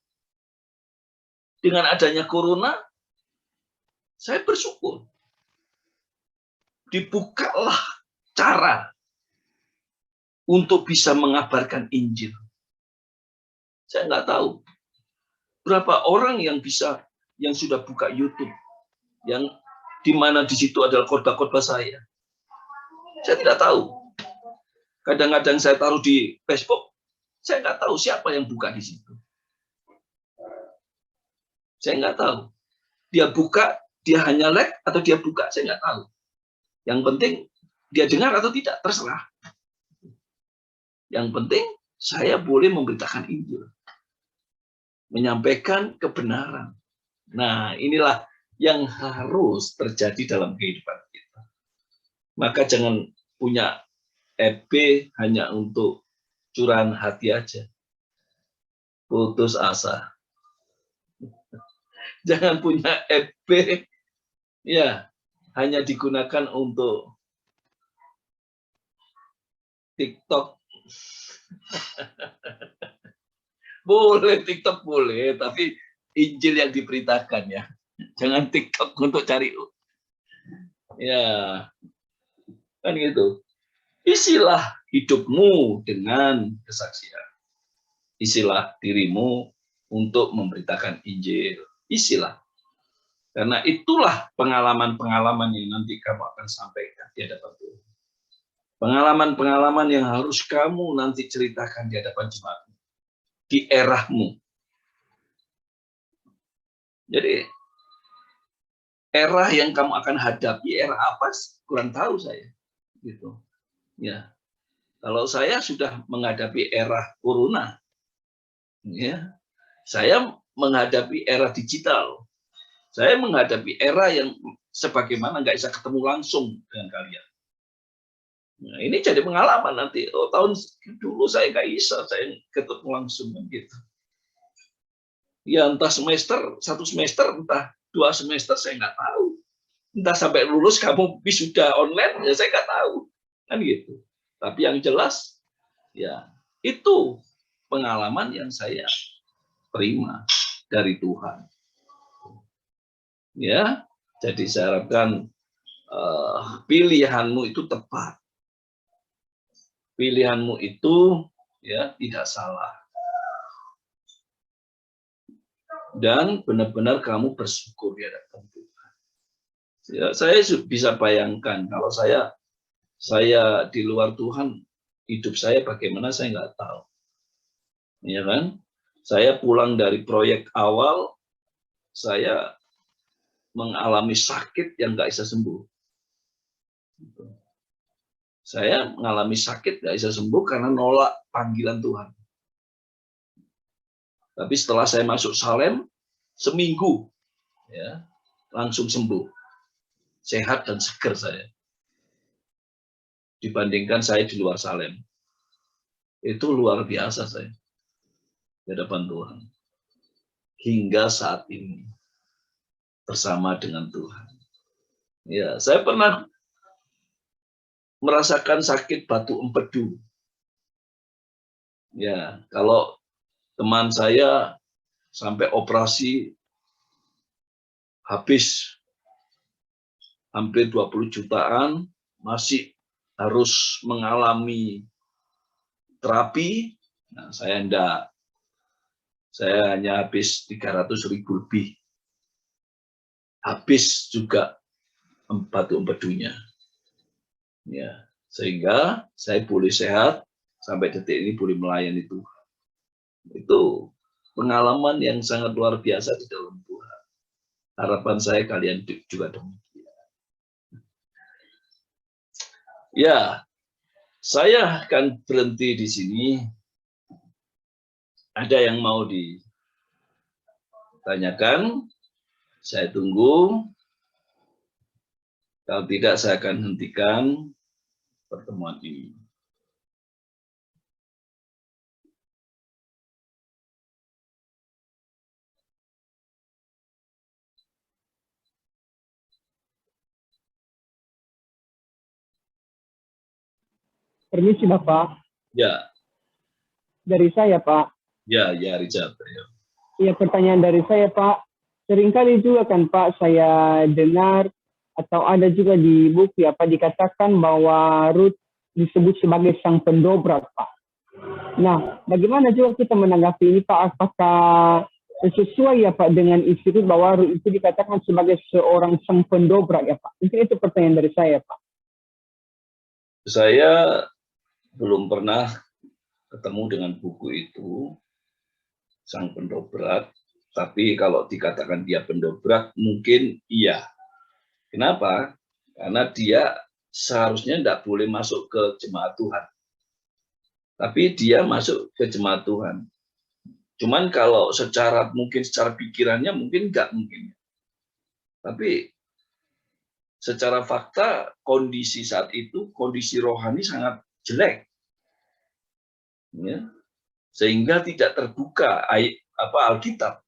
Dengan adanya corona, saya bersyukur. Dibukalah cara untuk bisa mengabarkan Injil. Saya nggak tahu berapa orang yang sudah buka YouTube, yang di mana di situ adalah khotbah-khotbah saya. Saya tidak tahu. Kadang-kadang saya taruh di Facebook, saya nggak tahu siapa yang buka di situ. Saya nggak tahu. Dia buka, dia hanya like, atau dia buka, saya nggak tahu. Yang penting dia dengar atau tidak, terserah. Yang penting saya boleh memberitakan Injil, menyampaikan kebenaran. Nah, inilah yang harus terjadi dalam kehidupan kita. Maka jangan punya FB hanya untuk curahan hati aja. Putus asa. Jangan punya FB ya hanya digunakan untuk TikTok. Boleh TikTok boleh, tapi Injil yang diberitakan ya. Jangan TikTok untuk cari. Ya, kan gitu. Isilah hidupmu dengan kesaksian. Isilah dirimu untuk memberitakan Injil. Isilah. Karena itulah pengalaman-pengalaman yang nanti kamu akan sampaikan di hadapan Tuhan. Pengalaman-pengalaman yang harus kamu nanti ceritakan di hadapan jemaatmu. Di eramu. Jadi, era yang kamu akan hadapi, era apa? Kurang tahu saya. Gitu. Ya. Kalau saya sudah menghadapi era corona, ya, saya menghadapi era digital. Saya menghadapi era yang sebagaimana nggak bisa ketemu langsung dengan kalian. Nah, ini jadi pengalaman nanti. Oh, tahun dulu saya nggak bisa, saya ketemu langsung gitu. Ya entah satu semester, entah 2 semester, saya nggak tahu. Entah sampai lulus kamu wisuda online, ya saya nggak tahu. Kan gitu. Tapi yang jelas, ya itu pengalaman yang saya terima dari Tuhan. Ya, jadi saya harapkan pilihanmu itu tepat. Pilihanmu itu ya tidak salah. Dan benar-benar kamu bersyukur di hadapan Tuhan. Ya, saya bisa bayangkan kalau saya di luar Tuhan, hidup saya bagaimana saya nggak tahu. Ya kan? Saya pulang dari proyek awal, saya mengalami sakit yang nggak bisa sembuh. Saya mengalami sakit nggak bisa sembuh karena nolak panggilan Tuhan. Tapi setelah saya masuk Salem, seminggu ya langsung sembuh, sehat dan seger saya. Dibandingkan saya di luar Salem, itu luar biasa saya di hadapan Tuhan. Hingga saat ini bersama dengan Tuhan. Ya, saya pernah merasakan sakit batu empedu. Ya, kalau teman saya sampai operasi habis hampir 20 jutaan, masih harus mengalami terapi. Nah, saya enggak. Saya hanya habis 300.000 lebih. Habis juga batu empedunya. Ya, sehingga saya boleh sehat sampai detik ini, boleh melayani Tuhan. Itu pengalaman yang sangat luar biasa di dalam Tuhan. Harapan saya kalian juga demikian. Ya, saya akan berhenti di sini. Ada yang mau ditanyakan? Saya tunggu. Kalau tidak, saya akan hentikan pertemuan ini. Permisi Bapak, Ya, dari saya Pak. ya, Richard. Iya, pertanyaan dari saya Pak. Seringkali juga kan Pak, saya dengar atau ada juga di buku dikatakan bahwa Rut disebut sebagai sang pendobrak Pak. Nah, bagaimana juga kita menanggapi ini Pak? Apakah sesuai ya Pak dengan istilah bahwa Rut itu dikatakan sebagai seorang sang pendobrak ya Pak? Mungkin itu pertanyaan dari saya Pak. Saya belum pernah ketemu dengan buku itu, sang pendobrak. Tapi kalau dikatakan dia pendobrak, mungkin iya. Kenapa? Karena dia seharusnya tidak boleh masuk ke jemaat Tuhan. Tapi dia masuk ke jemaat Tuhan. Cuman kalau mungkin secara pikirannya mungkin enggak mungkin. Tapi secara fakta kondisi saat itu, kondisi rohani sangat jelek. Ya. Sehingga tidak terbuka Alkitab.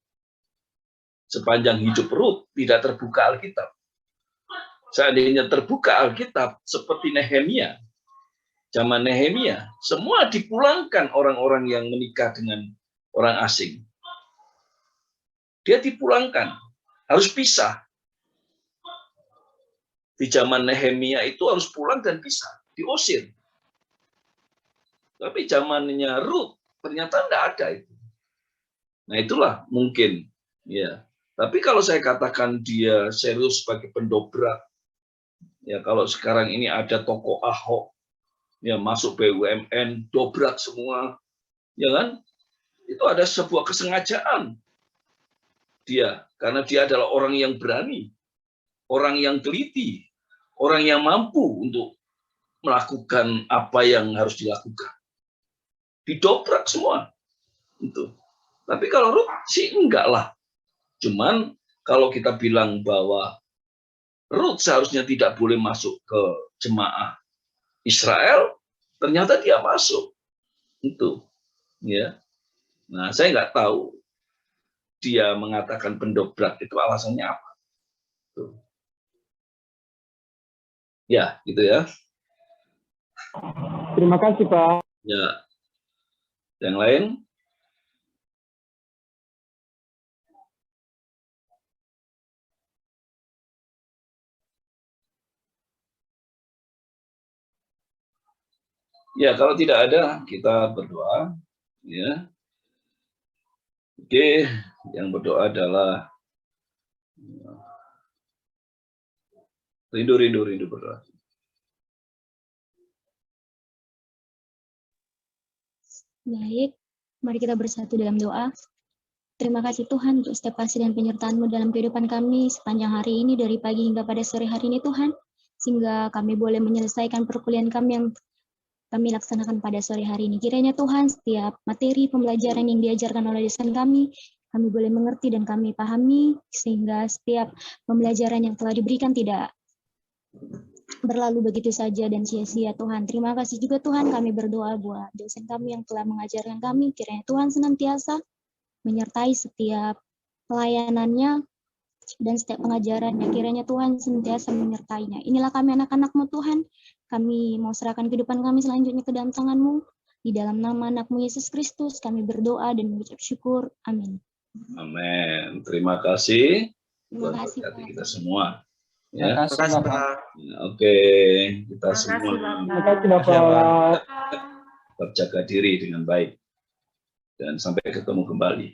Sepanjang hidup Rut tidak terbuka Alkitab. Seandainya terbuka Alkitab seperti Nehemia, zaman Nehemia, semua dipulangkan orang-orang yang menikah dengan orang asing. Dia dipulangkan, harus pisah. Di zaman Nehemia itu harus pulang dan pisah, diusir. Tapi zamannya Rut ternyata tidak ada itu. Nah itulah mungkin, ya. Tapi kalau saya katakan dia serius sebagai pendobrak, ya kalau sekarang ini ada tokoh Ahok, ya masuk BUMN, dobrak semua, ya kan? Itu ada sebuah kesengajaan dia, karena dia adalah orang yang berani, orang yang teliti, orang yang mampu untuk melakukan apa yang harus dilakukan. Didobrak semua. Itu. Tapi kalau Rut sih enggak lah. Cuman kalau kita bilang bahwa Rut seharusnya tidak boleh masuk ke jemaah Israel, ternyata dia masuk. Itu. Ya. Nah, saya nggak tahu dia mengatakan pendobrak itu alasannya apa. Tuh. Ya, gitu ya. Terima kasih Pak. Ya. Yang lain? Ya, kalau tidak ada, kita berdoa. Ya. Oke, yang berdoa adalah rindu berdoa. Baik, mari kita bersatu dalam doa. Terima kasih Tuhan untuk setiap kasih dan penyertaan-Mu dalam kehidupan kami sepanjang hari ini, dari pagi hingga pada sore hari ini Tuhan, sehingga kami boleh menyelesaikan perkuliahan kami yang kami laksanakan pada sore hari ini. Kiranya Tuhan, setiap materi pembelajaran yang diajarkan oleh dosen kami boleh mengerti dan kami pahami, sehingga setiap pembelajaran yang telah diberikan tidak berlalu begitu saja dan sia-sia Tuhan. Terima kasih juga Tuhan, kami berdoa buat dosen kami yang telah mengajarkan kami. Kiranya Tuhan senantiasa menyertai setiap pelayanannya dan setiap pengajarannya. Kiranya Tuhan senantiasa menyertainya. Inilah kami anak-anak-Mu Tuhan. Kami mau serahkan kehidupan kami selanjutnya ke dalam tangan-Mu. Di dalam nama anak-Mu Yesus Kristus kami berdoa dan mengucap syukur. Amin. Amin. Terima kasih. Terima kasih Buat kita semua. Terima Ya. kasih Bapak. Oke, kita Terima kasih, semua Terima kasih Bapak. terjaga diri dengan baik. Dan sampai ketemu kembali.